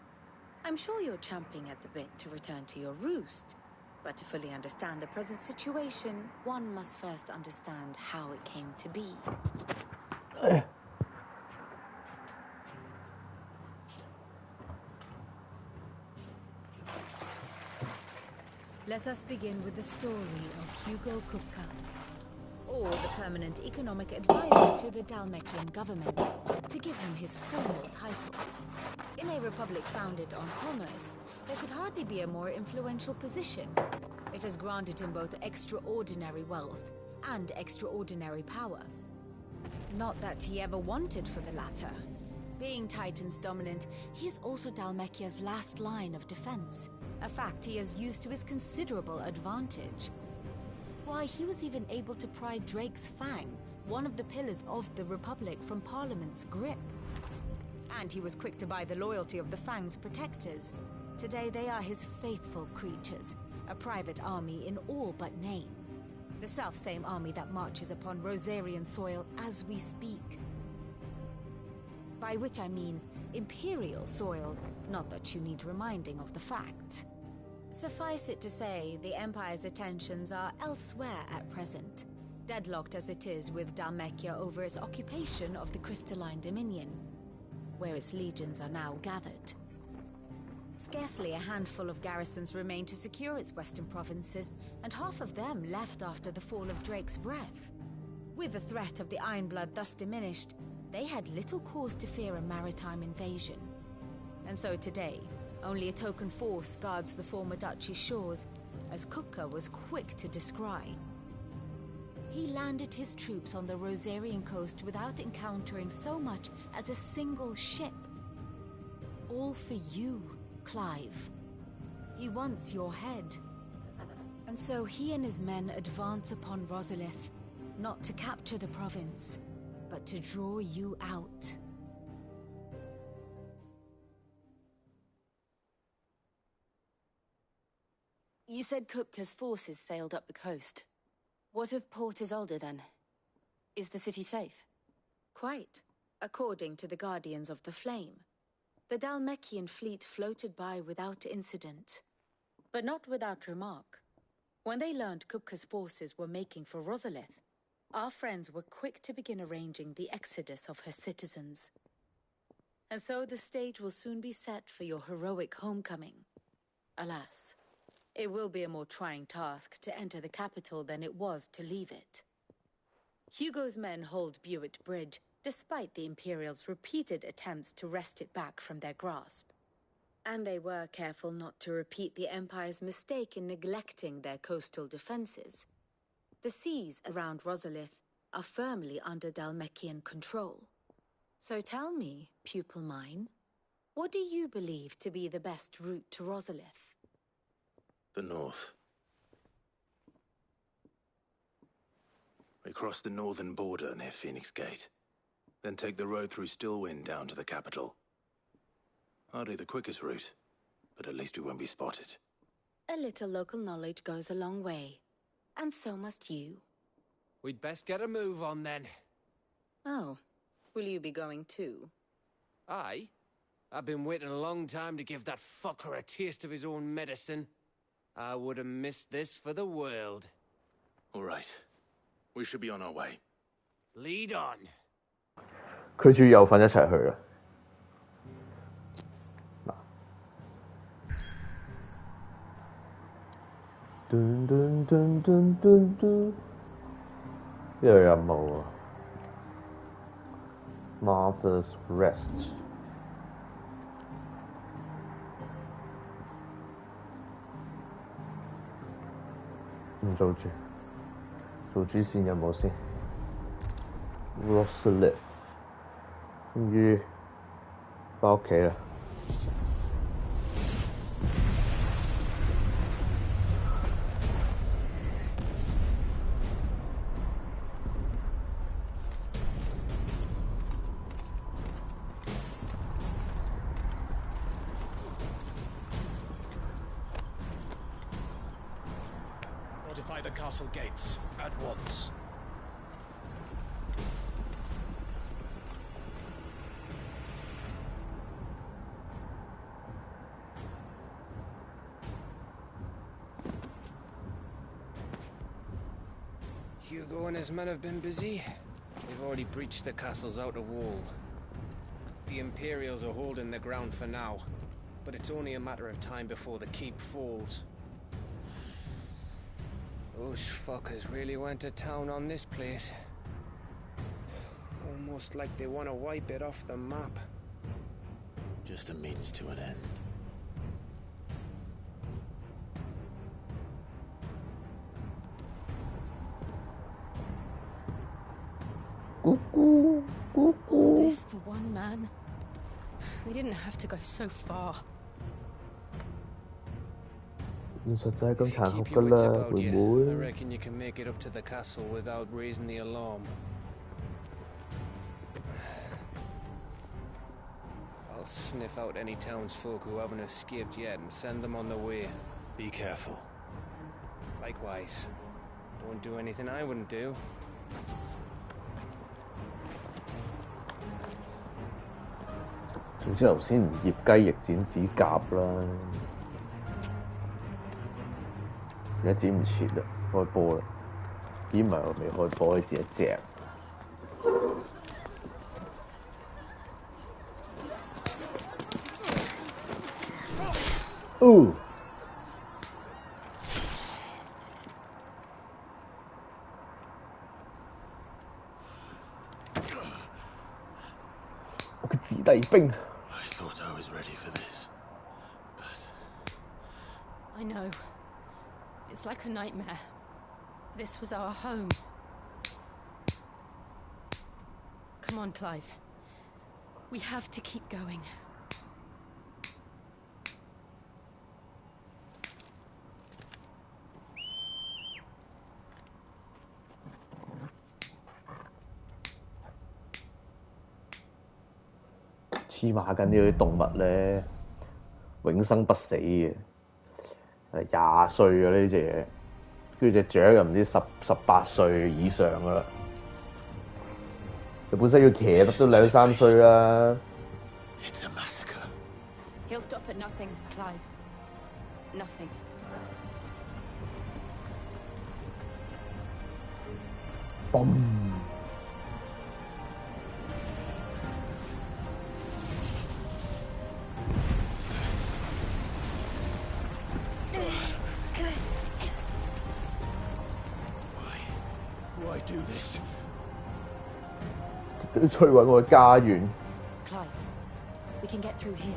I'm sure you're champing at the bit to return to your roost. But to fully understand the present situation, one must first understand how it came to be. Let us begin with the story of Hugo Kupka, or the permanent economic advisor to the Dalmekian government, to give him his formal title. In a republic founded on commerce, there could hardly be a more influential position. It has granted him both extraordinary wealth and extraordinary power. Not that he ever wanted for the latter. Being Titan's dominant, he is also Dalmekia's last line of defense, a fact he has used to his considerable advantage. Why, he was even able to pry Drake's Fang, one of the pillars of the Republic, from Parliament's grip. And he was quick to buy the loyalty of the Fang's protectors. Today they are his faithful creatures, a private army in all but name. The self-same army that marches upon Rosarian soil as we speak. By which I mean Imperial soil, not that you need reminding of the fact. Suffice it to say, the Empire's attentions are elsewhere at present, deadlocked as it is with Dalmekia over its occupation of the Crystalline Dominion, where its legions are now gathered. Scarcely a handful of garrisons remain to secure its western provinces, and half of them left after the fall of Drake's Breath. With the threat of the Ironblood thus diminished, they had little cause to fear a maritime invasion. And so today, only a token force guards the former duchy's shores, as Kupka was quick to descry. He landed his troops on the Rosarian coast without encountering so much as a single ship. All for you, Clive. He wants your head. And so he and his men advance upon Rosalith, not to capture the province, but to draw you out. You said Kupka's forces sailed up the coast. What of Port Isolde then? Is the city safe? Quite, according to the Guardians of the Flame. The Dalmekian fleet floated by without incident, but not without remark. When they learned Kupka's forces were making for Rosalith, our friends were quick to begin arranging the exodus of her citizens. And so the stage will soon be set for your heroic homecoming. Alas, it will be a more trying task to enter the capital than it was to leave it. Hugo's men hold Buett Bridge, despite the Imperials' repeated attempts to wrest it back from their grasp. And they were careful not to repeat the Empire's mistake in neglecting their coastal defenses. The seas around Rosalith are firmly under Dalmekian control. So tell me, pupil mine, what do you believe to be the best route to Rosalith? The north. We cross the northern border near Phoenix Gate, then take the road through Stillwind down to the capital. Hardly the quickest route, but at least we won't be spotted. A little local knowledge goes a long way, and so must you. We'd best get a move on then. Oh, will you be going too? Aye. I've been waiting a long time to give that fucker a taste of his own medicine. I would have missed this for the world. All right. We should be on our way. Lead on. 佢仲有份一齊去啊！嗱，呢個任務啊 ，Mother's Rest。唔做住，做主線任務先。Rosalith， 終於返屋企啦。Fortify the castle gates at once. Hugo and his men have been busy. They've already breached the castle's outer wall. The Imperials are holding the ground for now, but it's only a matter of time before the keep falls. Those fuckers really went to town on this place. Almost like they want to wipe it off the map. Just a means to an end. All this for one man. They didn't have to go so far. 現實就係咁殘酷 Keep 㗎 your wits 啦， about 會 you. 唔 I 會？ reckon you can make it up to the castle without raising the alarm. I'll sniff out any townsfolk who haven't escaped yet and send them on their way. Be careful. Likewise. Don't do anything I wouldn't do. 總之頭先唔醃雞翼剪指甲啦，而家剪唔切啦，開波啦，咦唔係我未開波，可以剪一隻。哦！我嘅子弟兵。 I thought I was ready for this, but... I know. It's like a nightmare. This was our home. Come on, Clive. We have to keep going. .黐孖筋呢啲動物咧，永生不死嘅，係20歲嘅呢隻嘢，跟住隻雀又唔知18歲以上噶啦，佢本身要騎得都2、3歲啦。It's a massacre. He'll stop at nothing, Clive. Nothing. Boom. Why do this? 佢摧毀我嘅家園。 Clive, we can get through here.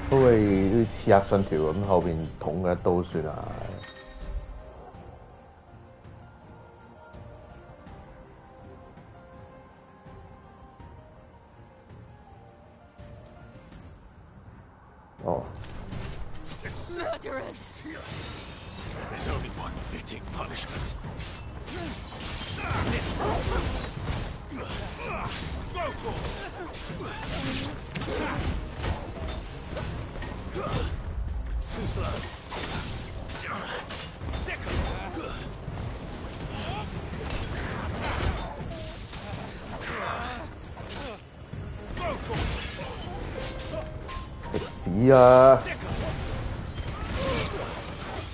都係啲刺客信條咁，後邊捅佢一刀算啦。哦。Murderers! There's only one fitting punishment. Too slow.食屎啊！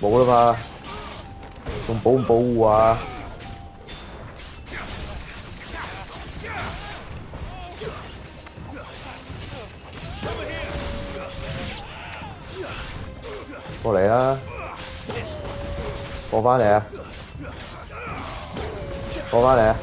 冇啦嘛，仲保唔保護啊？過嚟啊！過返嚟啊！過返嚟啊！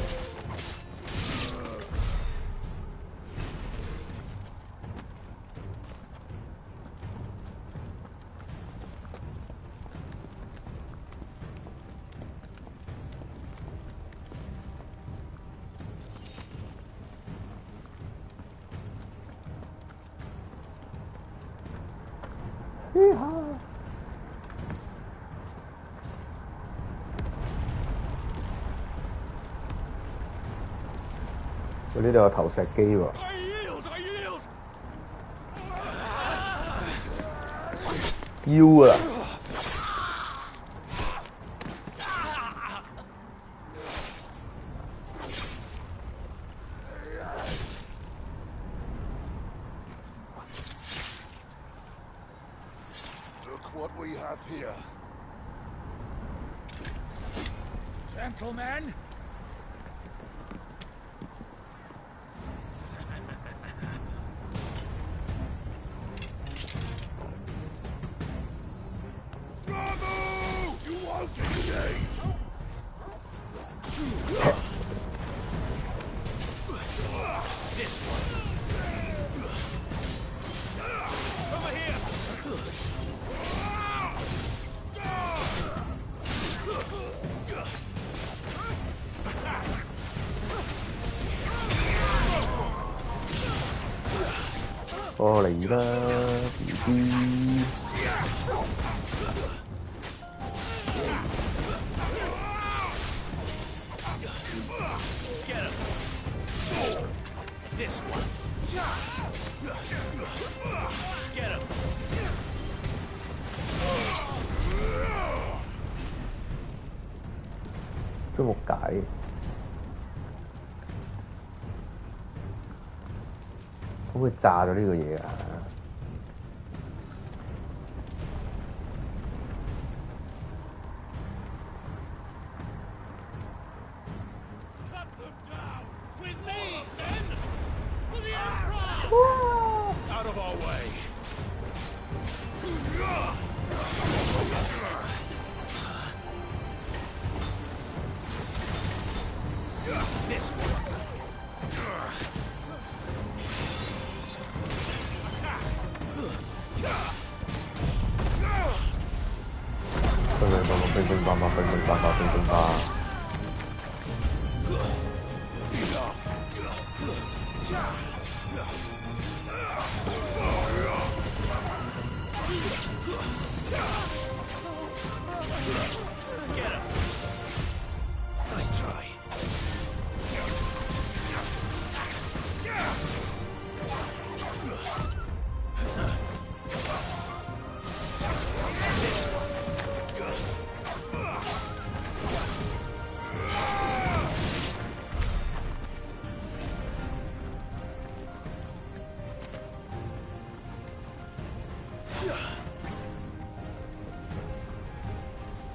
佢呢度有投石機喎。腰啊！What we have here. Gentlemen! Bravo! You won't escape! This one. Over here! 過嚟啦 ，BB。This one. Get him. 都冇解。可唔可以炸咗呢個嘢啊？Out of our way. This one. Get him. Nice try.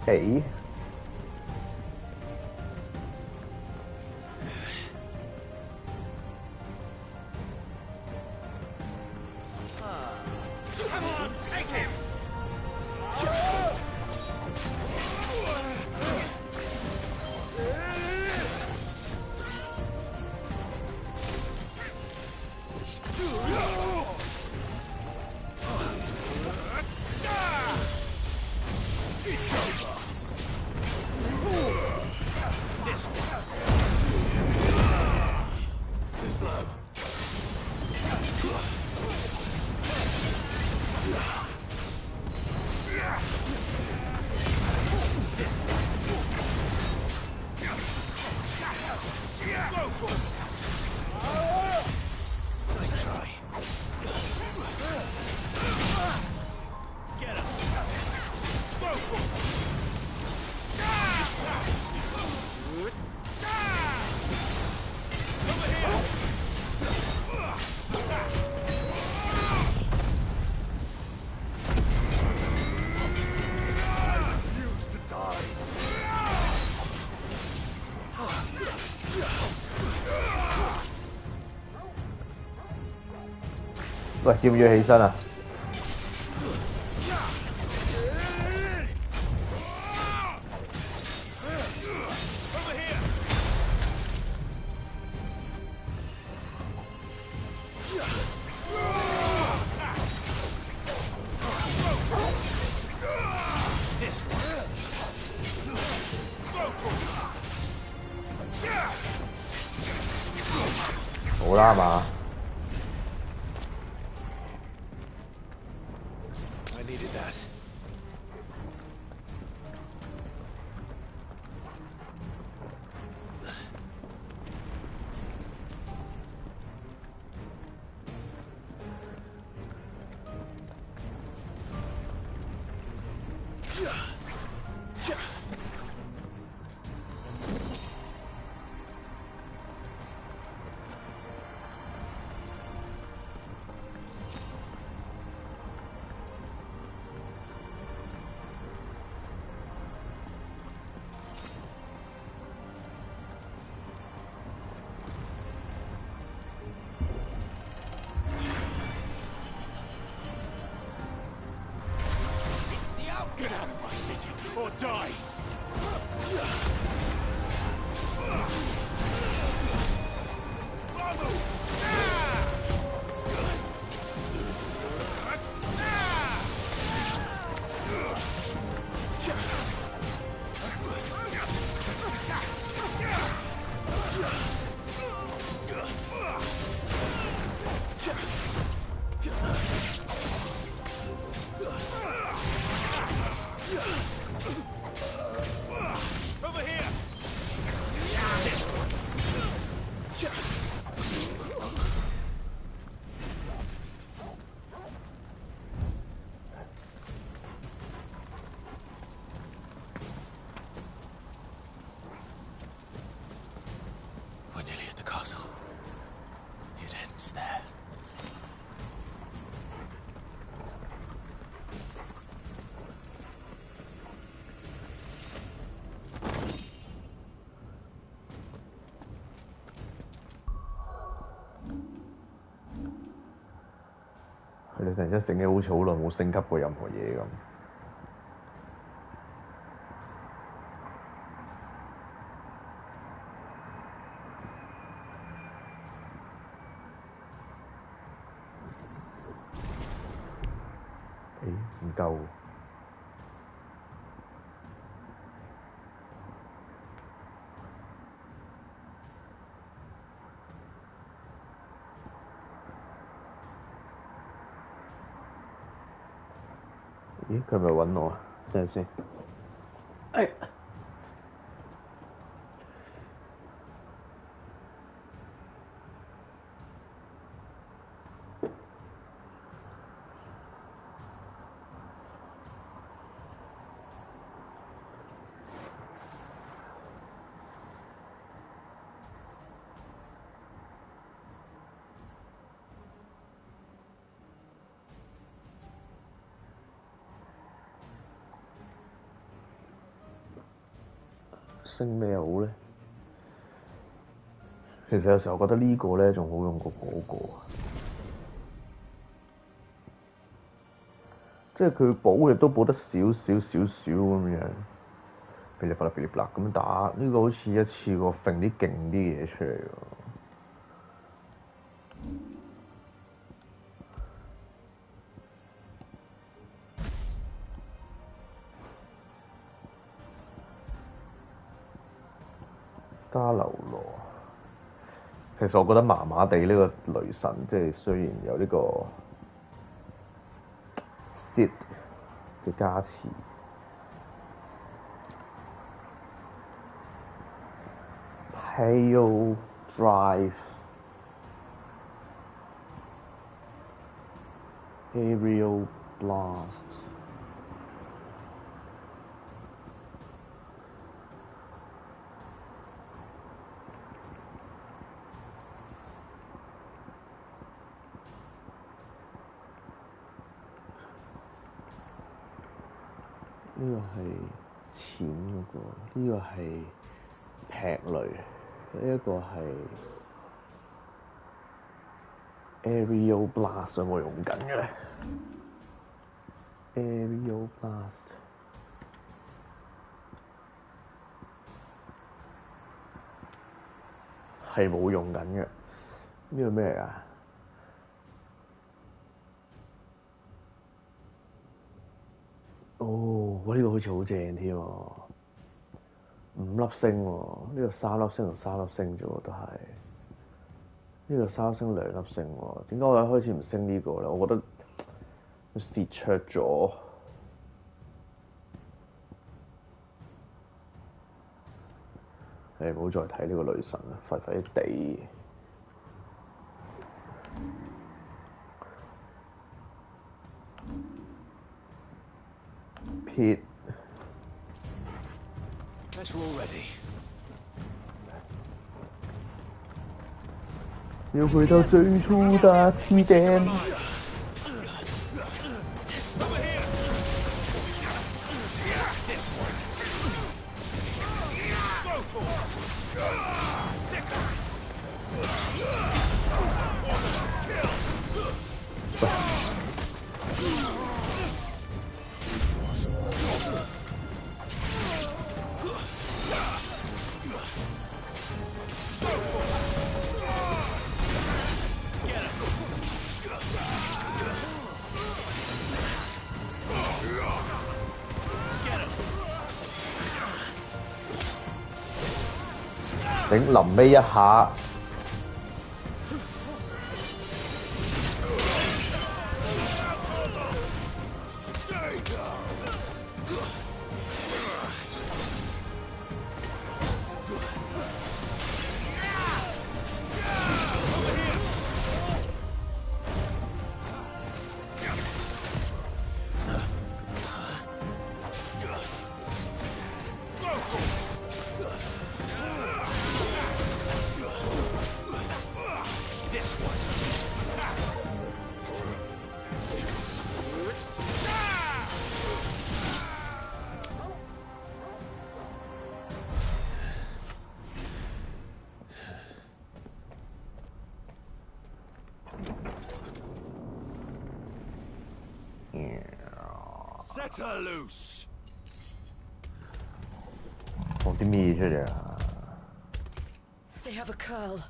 Hey. Take him. It's over. This one. Too slow. 喂，要唔要起身啊？好啦嘛。I needed that. Get out of my city, or die! Over here! This one! 你突然間醒起，好似好耐冇升級過任何嘢咁。誒，唔夠。咦，佢係咪揾我啊？等陣先。哎。升咩好咧？其實有時候覺得呢個咧仲好用過嗰個，即係佢補亦都補得少咁樣，噼里啪啦噼里啪啦咁打，呢個好似一次過揈啲勁啲嘢出嚟喎。加流羅，其實我覺得麻麻地呢個雷神，即係雖然有呢個 Sid 嘅加持，Pale Drive Aerial Blast。呢個係淺嗰個，呢個係劈雷，呢一個係 Aerial Blast 有冇用緊嘅咧 ？Aerial Blast 係冇用緊嘅。呢個咩嚟㗎？哦，哇！呢個好似好正添喎，5粒星喎，呢個3粒星同3粒星啫喎，都係。呢個3粒星2粒星喎，點解我一開始唔升呢個咧？我覺得蝕灼咗。唔好再睇呢個女神啦，廢廢地。Pit。要回到最初的起點。頂臨尾一下。Set her loose. 放啲咩出嚟啊？ They have a curl.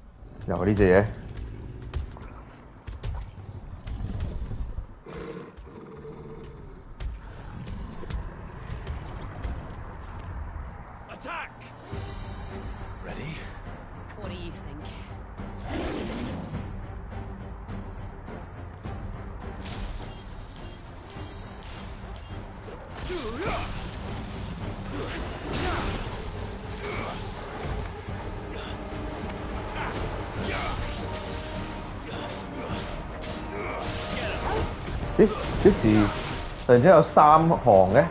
又係呢隻嘢。Attack! Ready? What do you think?咦？幾時突然之間有3行嘅？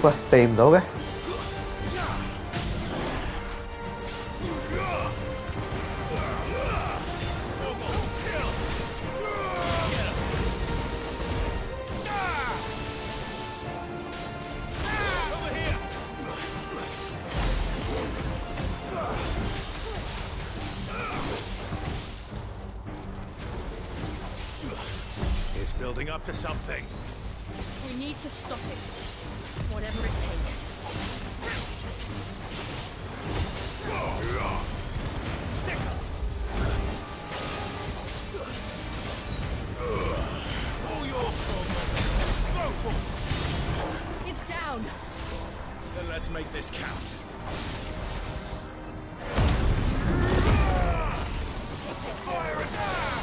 喂，避唔到嘅。It's building up to something. We need to stop it. Whatever it takes. It's down. Then let's make this count. Fire it now!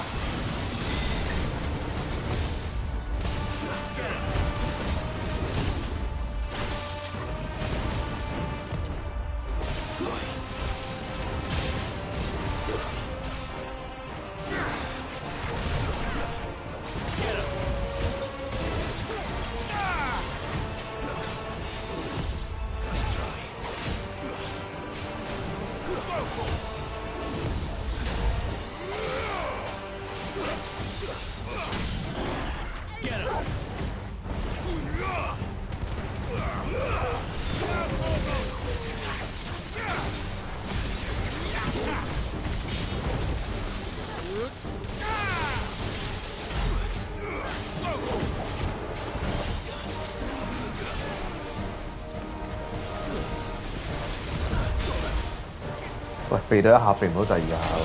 喂，避到一下，避唔到第二下喎。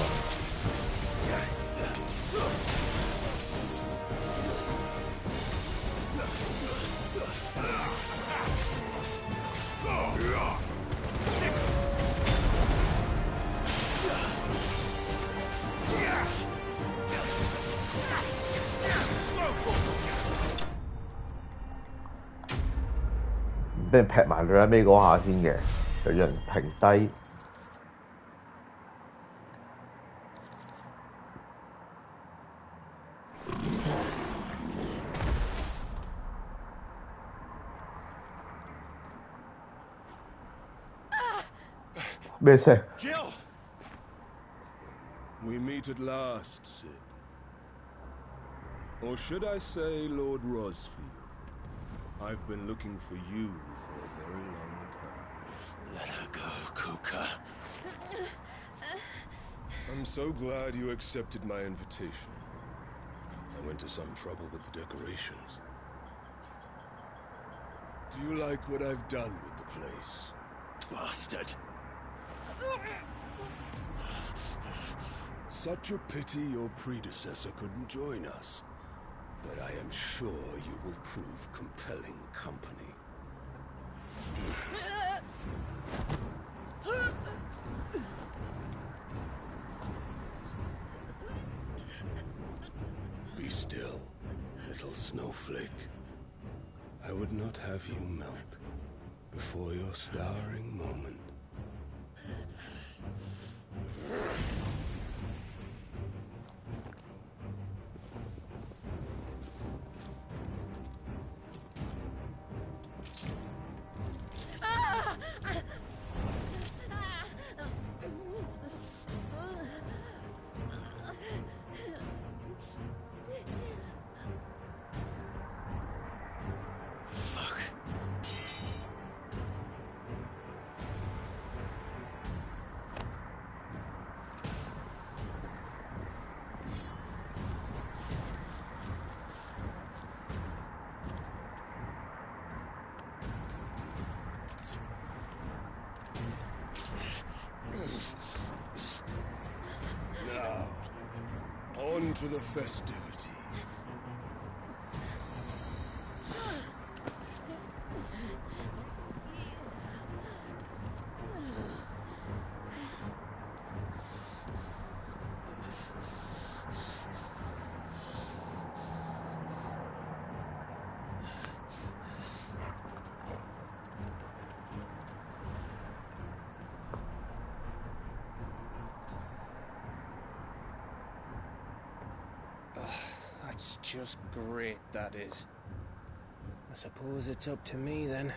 俾人劈埋佢喺尾嗰下先嘅，就讓人停低。咩聲 Jill! We meet at last, Sid. Or should I say Lord Rosfield? I've been looking for you for a very long time. Let her go, Kuka. I'm so glad you accepted my invitation. I went to some trouble with the decorations. Do you like what I've done with the place? Bastard. Such a pity your predecessor couldn't join us. But I am sure you will prove compelling company. Be still, little snowflake. I would not have you melt before your starring moment. On to the festivities. That's just great, that is. I suppose it's up to me then.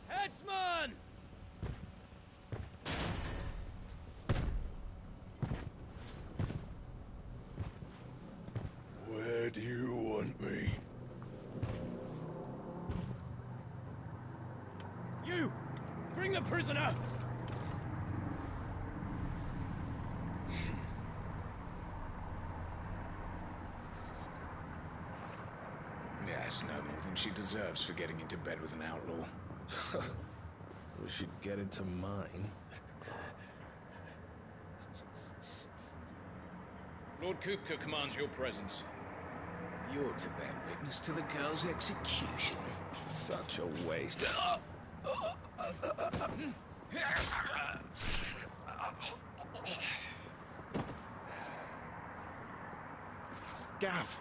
Headsman! Where do you want me? You! Bring the prisoner! Yes, no more than she deserves for getting into bed with an outlaw. We should get into mine. Lord Kupka commands your presence. You're to bear witness to the girl's execution. Such a waste. Gav!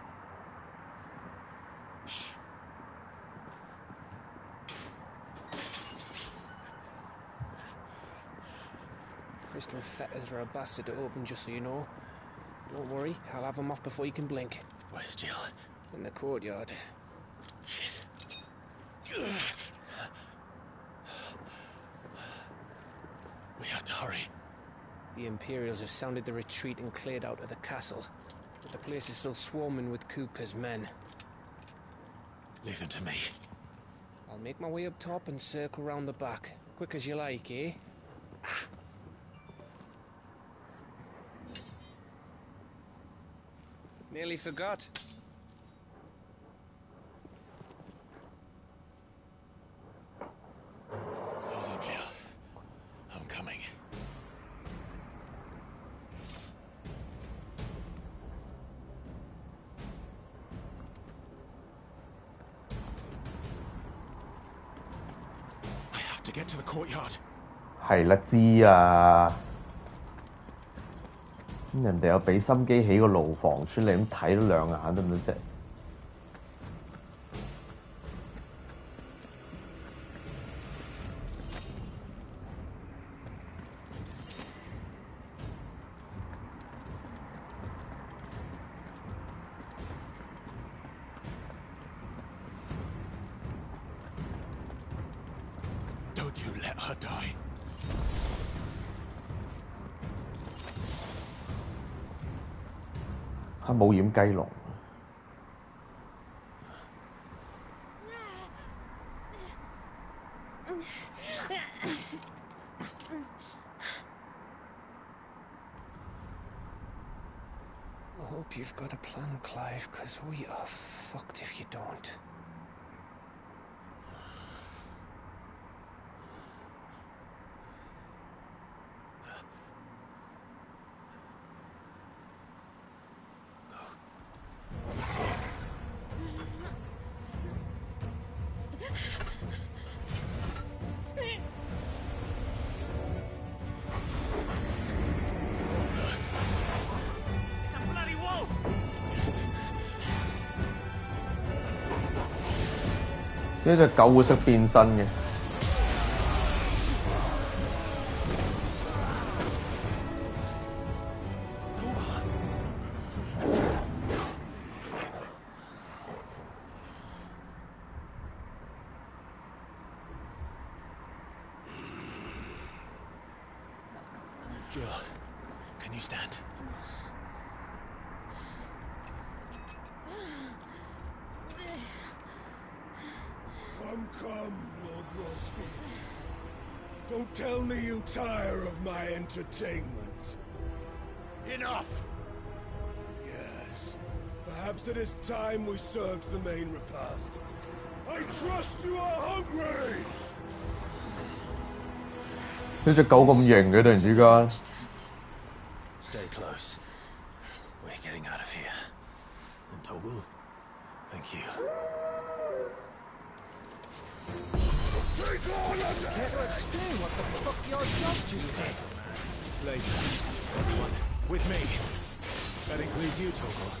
Crystal fetters are a bastard to open, just so you know. Don't worry, I'll have them off before you can blink. Where's Jill? In the courtyard. Shit. We have to hurry. The Imperials have sounded the retreat and cleared out of the castle. But the place is still swarming with Kupka's men. Leave them to me. I'll make my way up top and circle round the back. Quick as you like, eh? Nearly forgot. Hold on, Jill. I'm coming. I have to get to the courtyard. 係啦，知啊。咁人哋有俾心機起個牢房出嚟，咁睇多兩眼得唔得啫？Don't you let her die. 黑冒險雞籠。I hope you've got a plan, Clive, because we are fucked if you don't.呢隻狗會識變身嘅。Jill, can you stand? Come, Lord Rosfield. Don't tell me you tire of my entertainment. Enough! Yes. Perhaps it is time we served the main repast. I trust you are hungry! 呢隻狗咁型嘅，突然之間。Stay close. We're getting out of here. And Toggle, thank you. Take on a Care to explain what the fuck your job just did? Later. Everyone, with me. That includes you, Toggle.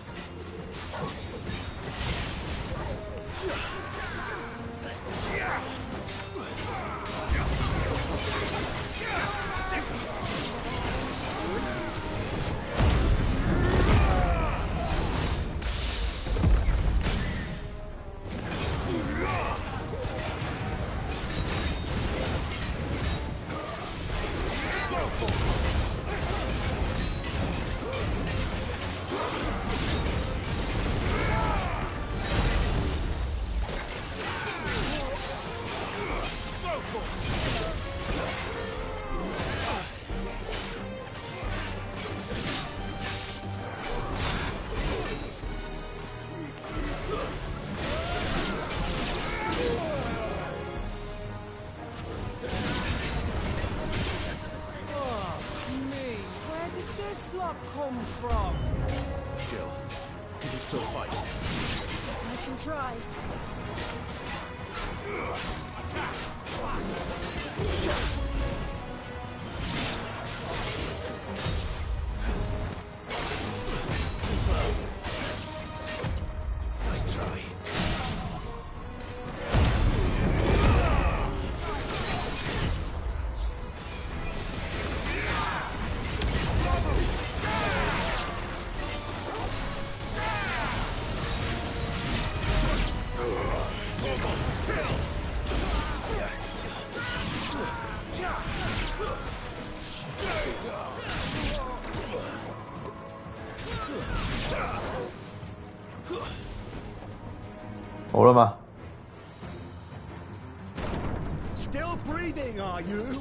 Come from? Jill, can you still fight? I can try. Nice try. Still breathing, are you?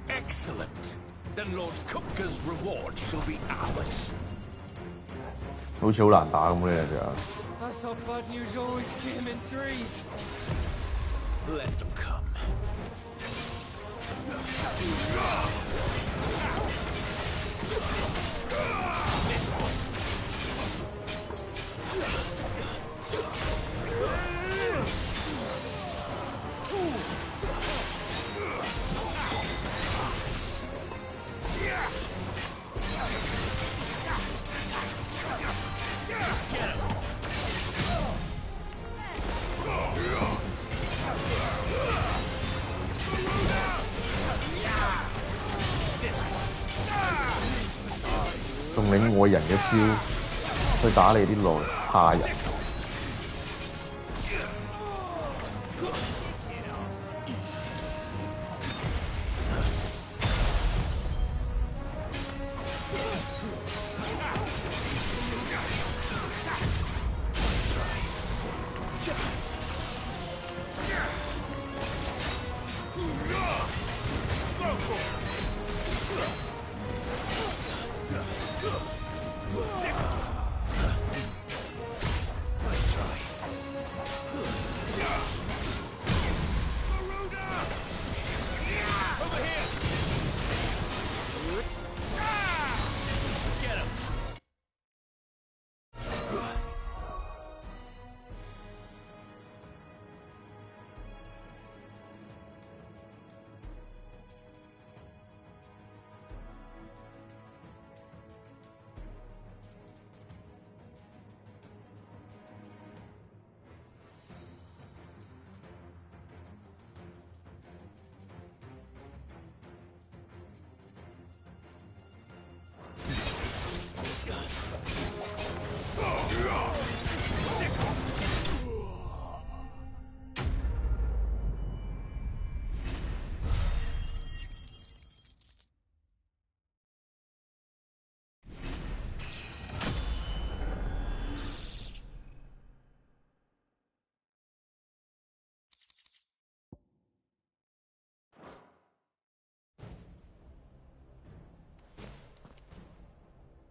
Excellent. Then Lord Kupka's reward shall be ours. 好似好難打咁嘅就。I thought bad news always came in threes. Let them come. This one. 仲領外人嘅招去打你啲路下人。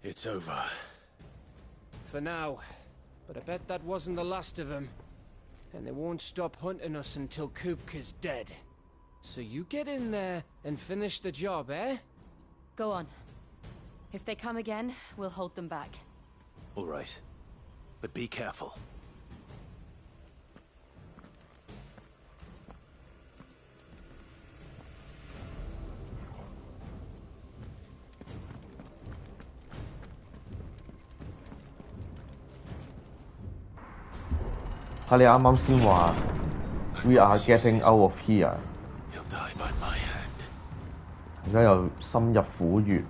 It's over. For now. But I bet that wasn't the last of them. And they won't stop hunting us until Kupka's dead. So you get in there and finish the job, eh? Go on. If they come again, we'll hold them back. All right. But be careful.睇你啱啱先話 We are getting out of here， 而家又深入虎穴。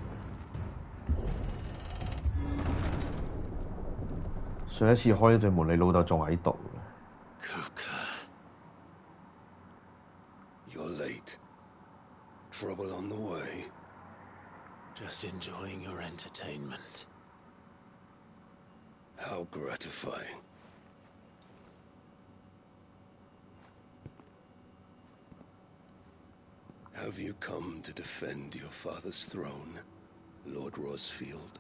上一次開呢對門，你老豆仲喺度。You're late. Trouble on the way. Just enjoying your entertainment. How gratifying. Have you come to defend your father's throne, Lord Rosfield?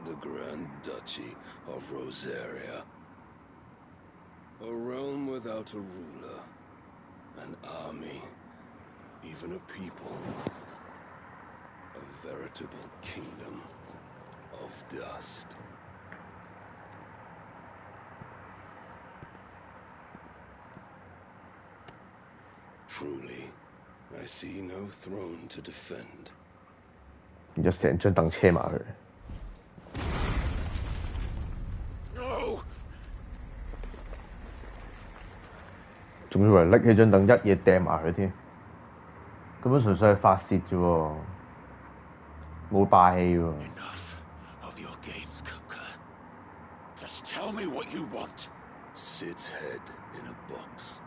The Grand Duchy of Rosaria. A realm without a ruler, an army, even a people. A veritable kingdom of dust. Truly, I see no throne to defend. 然之後成張凳車埋去。仲以為拎起張凳一嘢掟埋佢添，根本純粹係發泄啫喎，冇霸氣喎。Of your games, Kupka. Just tell me what you want. Sid's head in a box.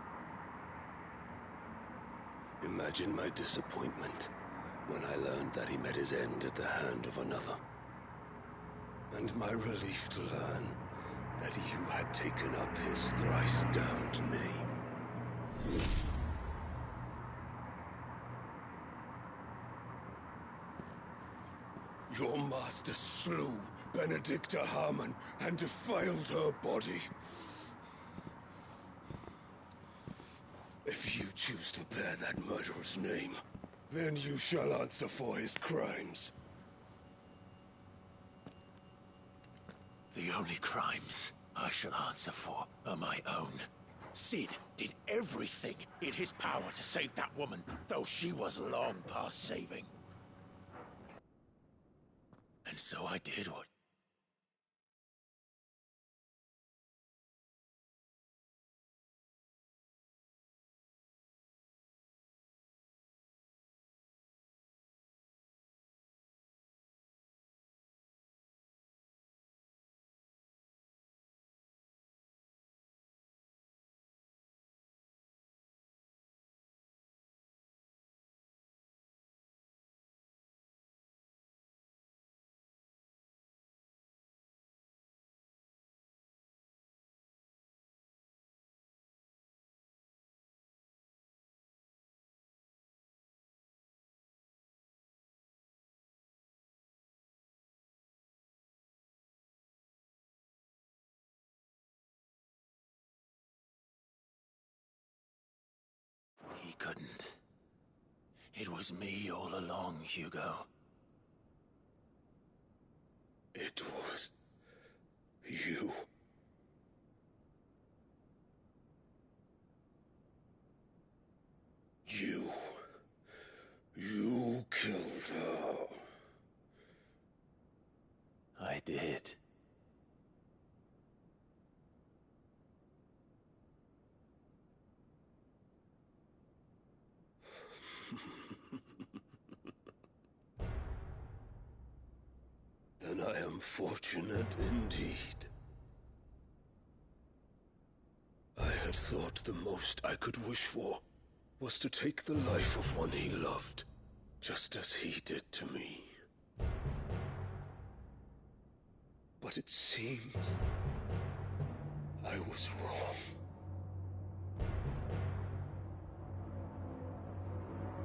Imagine my disappointment when I learned that he met his end at the hand of another. And my relief to learn that you had taken up his thrice-damned name. Your master slew Benedicta Harmon and defiled her body. If you choose to bear that murderer's name, then you shall answer for his crimes. The only crimes I shall answer for are my own. Sid did everything in his power to save that woman, though she was long past saving. And so I did what... He couldn't. It was me all along, Hugo. It was... you. You killed her. I did. Then I am fortunate indeed. I had thought the most I could wish for was to take the life of one he loved, just as he did to me. But it seems I was wrong.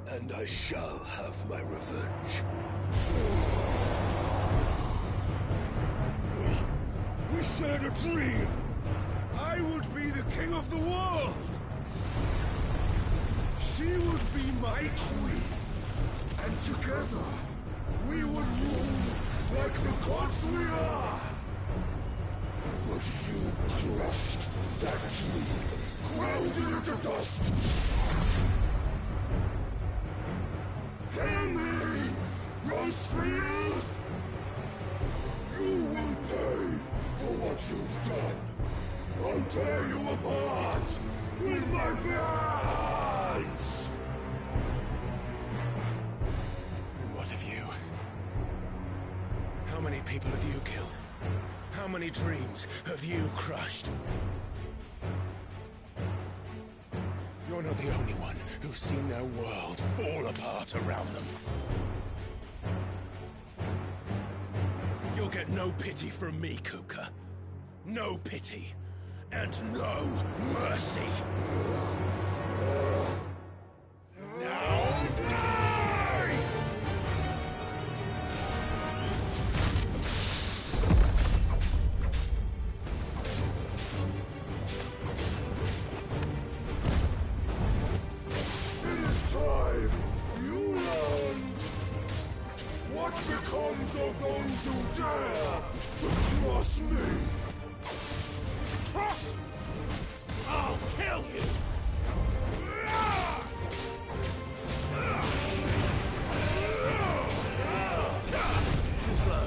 And I shall have my revenge. We shared a dream. I would be the king of the world. She would be my queen. And together, we would rule like the gods we are. But you crushed that dream, ground it into dust. Hear me, Rosefield! You will pay for what you've done. I'll tear you apart with my hands! And what of you? How many people have you killed? How many dreams have you crushed? You're not the only one who's seen their world fall apart around them. You'll get no pity from me, Kuka. No pity. And no mercy. Now die! It is time you learned what becomes of those who dare to cross me. Cross! I'll kill you! Too slow.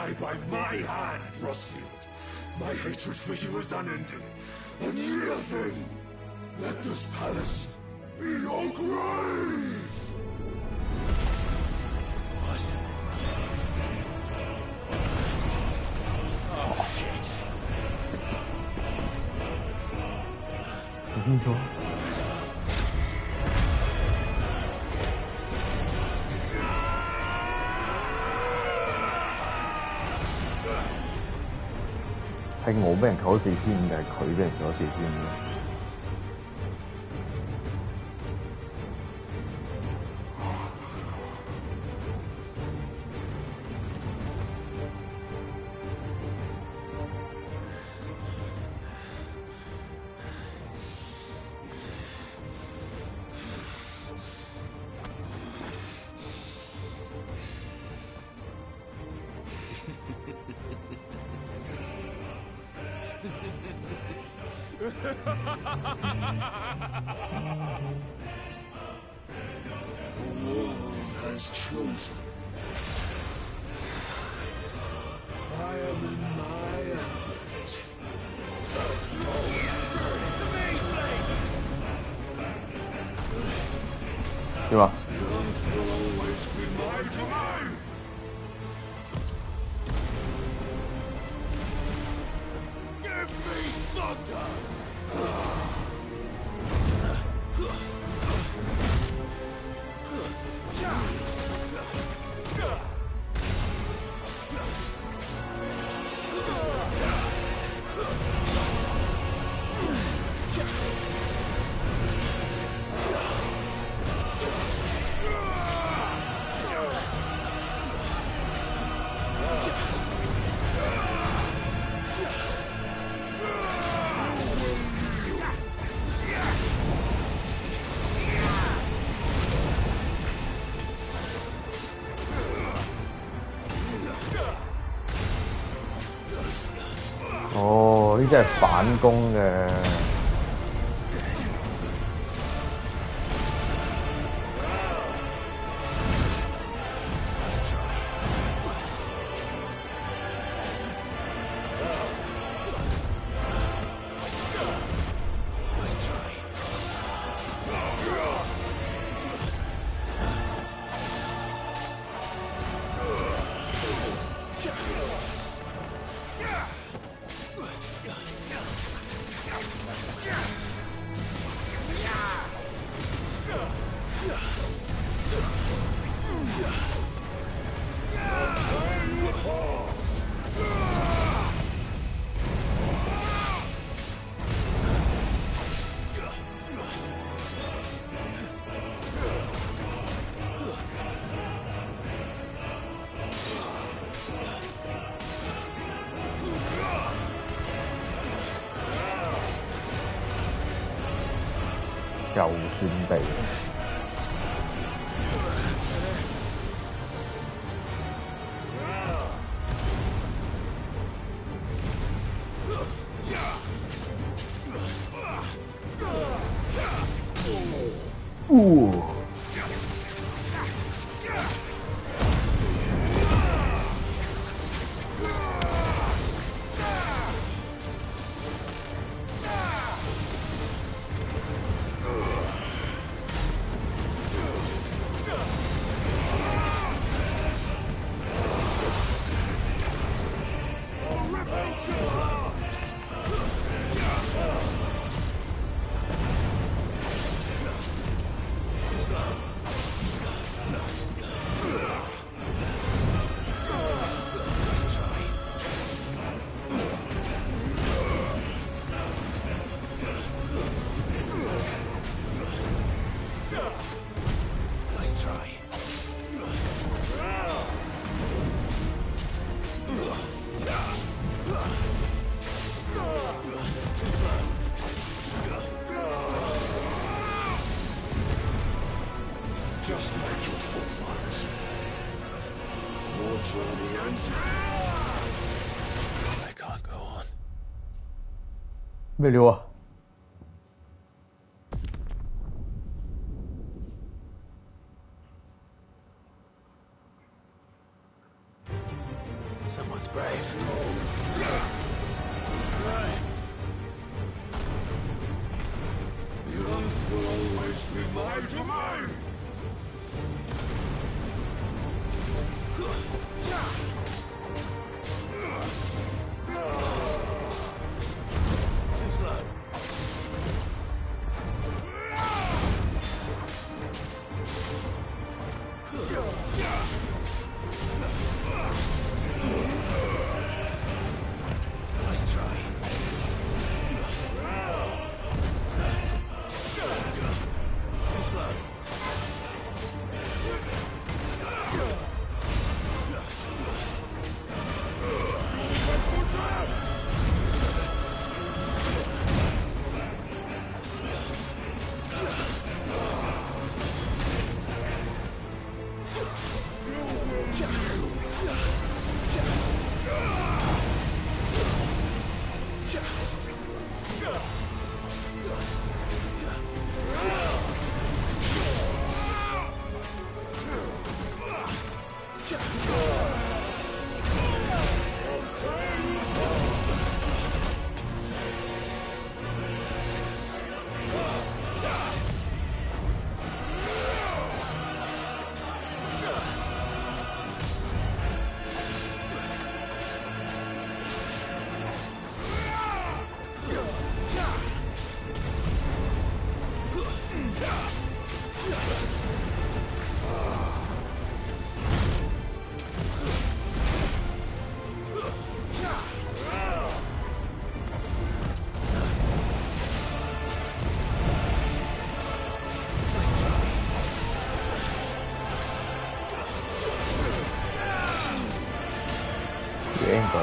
die by my hand, Rosfield. My hatred for you is unending. Unreal thing. Let this palace be your grave! What? Oh, shit. 變咗。係我俾人扣咗4500，定係佢俾人扣咗4500？點啊？哦，呢啲係反攻嘅。又算地。Just like your forefathers. Your journey ends. I can't go on. 咩料啊？Someone's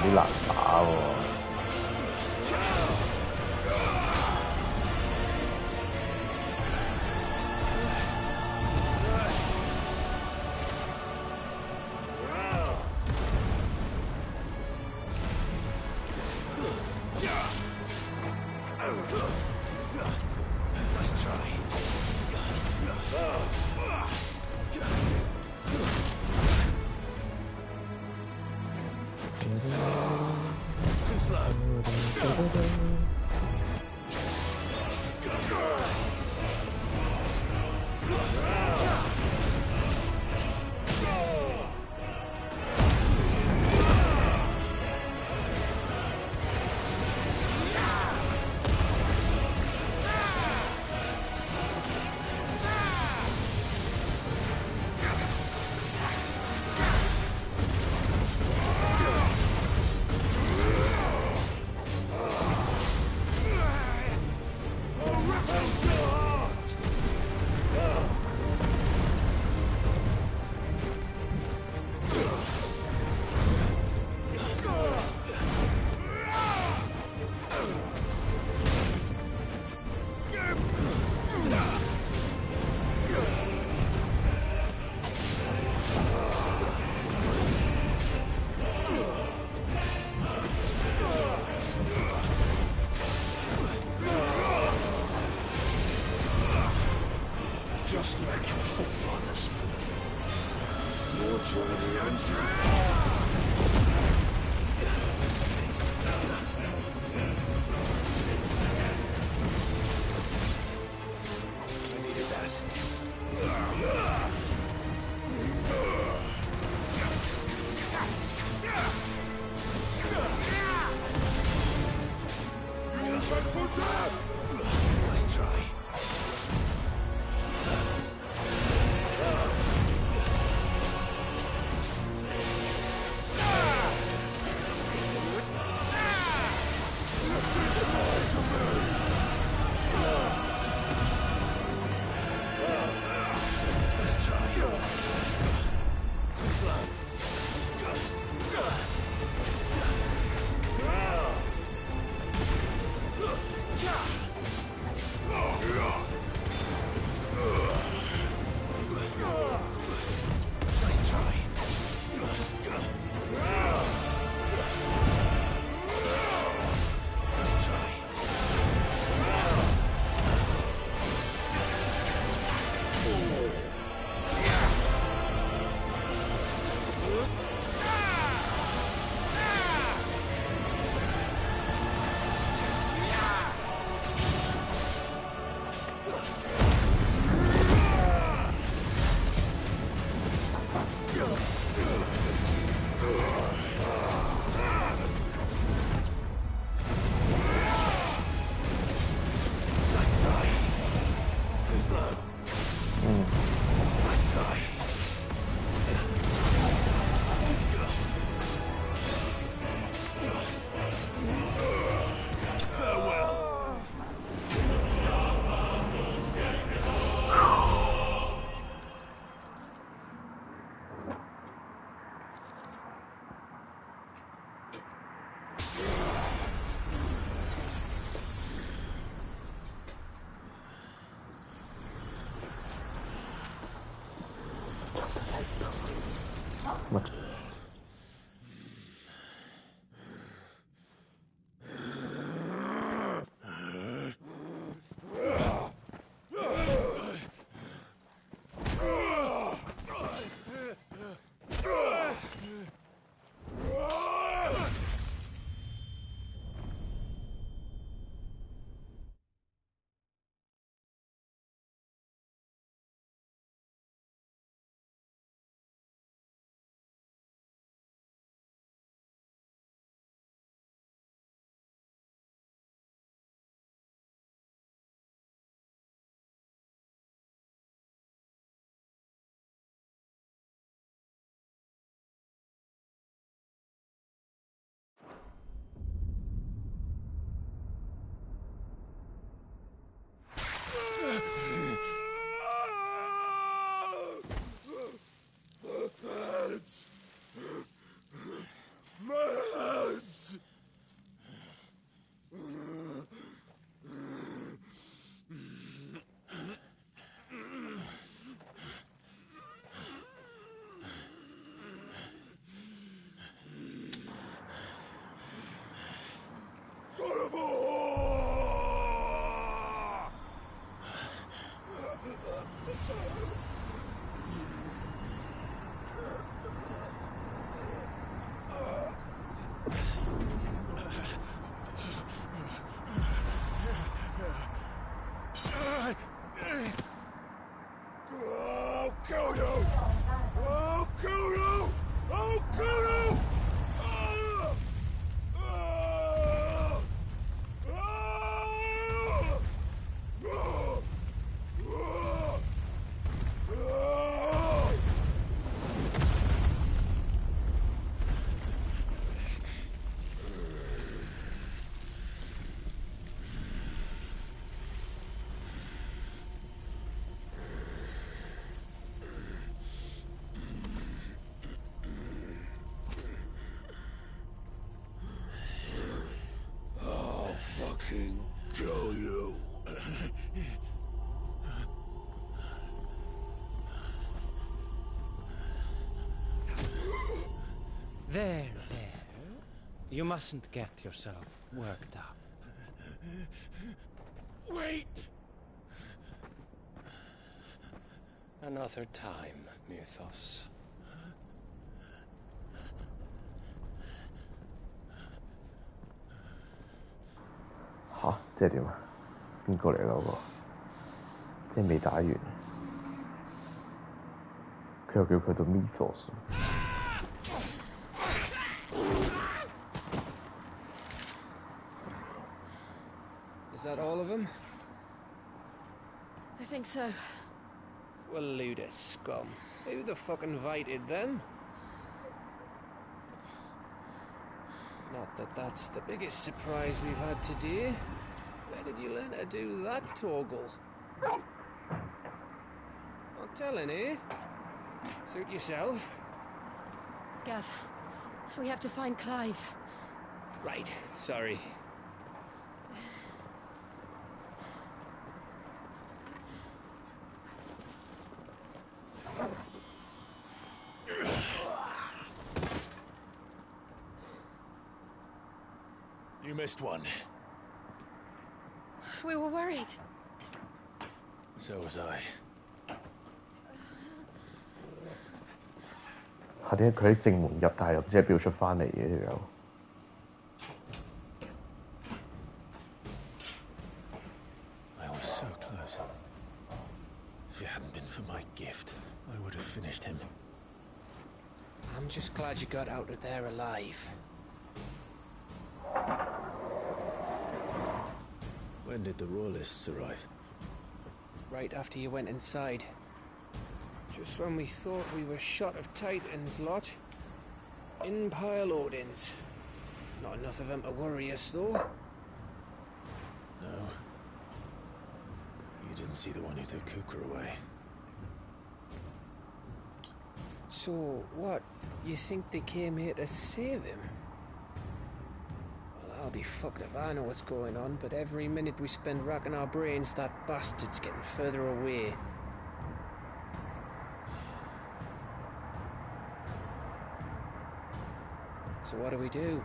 啲難打喎。Just like your forefathers. Your journey ends. I needed that. For death! Nice try. fucking kill you. There. You mustn't get yourself worked up. Wait! Another time, Mythos. 吓，即係點啊？邊個嚟㗎嗰個？即係未打完，佢又叫佢做 Mythos。Is that all of them? I think so. Well, load of scum. Who the fuck invited them? Not that that's the biggest surprise we've had today. Where did you learn to do that, Torgal? Not telling, eh? Suit yourself. Gav, we have to find Clive. Right, sorry. You missed one. We were worried. So was I. 係點解佢喺正門入，但係又唔知係邊度出翻嚟嘅條友？ I was so close. If it hadn't been for my gift, I would have finished him. I'm just glad you got out of there alive. When did the Royalists arrive? Right after you went inside. Just when we thought we were shot of Titans, lot. In pile Odins. Not enough of them to worry us, though. No. You didn't see the one who took Kuka away. So, what? You think they came here to save him? Well, I'll be fucked if I know what's going on, but every minute we spend racking our brains, that bastard's getting further away. So what do?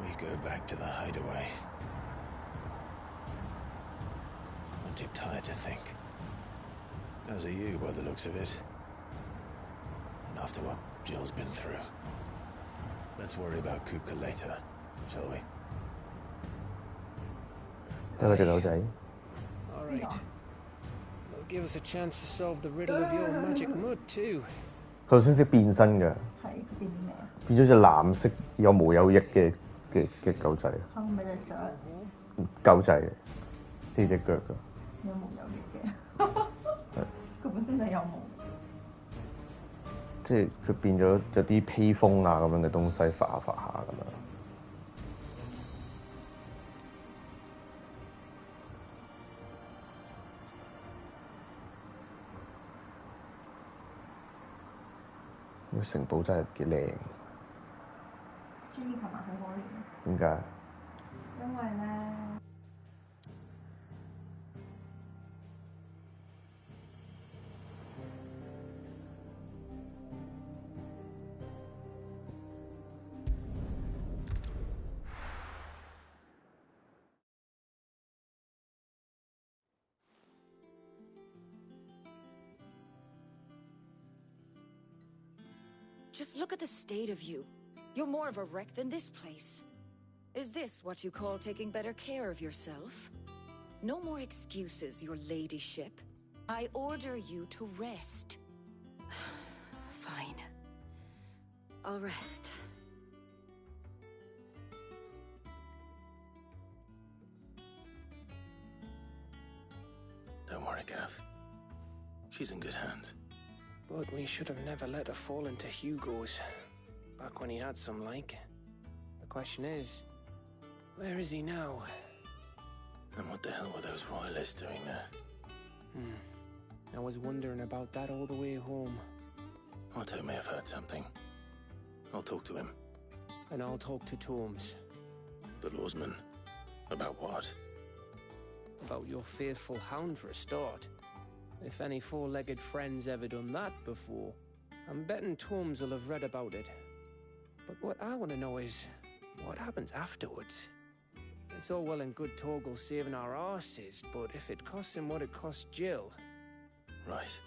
We go back to the hideaway. I'm too tired to think. As are you, by the looks of it. And after what Jill's been through. Let's worry about Kuka later, shall we? All right. It'll give us a chance to solve the riddle of your magic mud too. 佢頭先識變身㗎，變咗隻藍色有毛有翼嘅狗仔。係咪隻雀？狗仔，四隻腳㗎。有毛有翼嘅，佢本身就有毛。即係佢變咗有啲披風啊咁樣嘅東西，發下咁樣。個城堡真係幾靚。朱琴日好可憐。點解？因為咧。Just look at the state of you. You're more of a wreck than this place. Is this what you call taking better care of yourself? No more excuses, your ladyship. I order you to rest. Fine. I'll rest. Don't worry, Gav. She's in good hands. But we should have never let her fall into Hugo's. Back when he had some like. The question is, where is he now? And what the hell were those royalists doing there? I was wondering about that all the way home. Otto may have heard something. I'll talk to him. And I'll talk to Torms. The lawsman? About what? About your faithful hound for a start. If any four-legged friend's ever done that before, I'm betting Torms will have read about it. But what I want to know is, what happens afterwards? It's all well and good Torgal saving our arses, but if it costs him what it cost Jill... Right.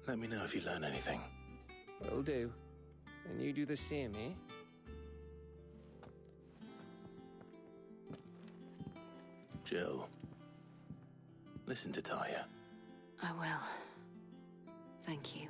Let me know if you learn anything. Will do. And you do the same, eh? Jill, listen to Taya. I will. Thank you.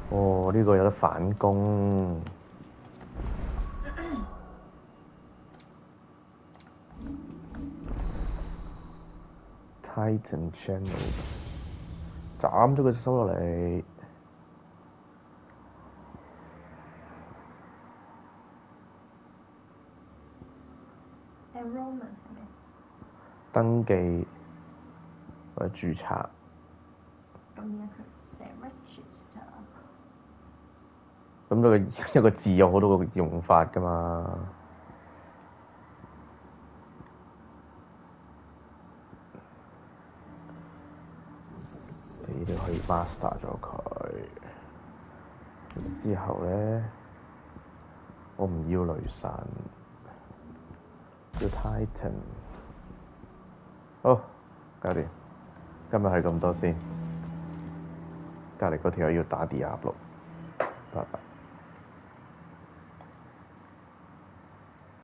哦，呢、個有得反攻。Titan Channel， 斬咗佢隻手落嚟。Enrollment 係咩？登記或者註冊。咁而家佢寫 register。咁一個字有好多個用法㗎嘛。你哋可以 master 咗佢，之後咧，我唔要雷神，要 Titan。好，搞掂。今日係咁多先。隔離嗰條友要打 Diablo，拜拜。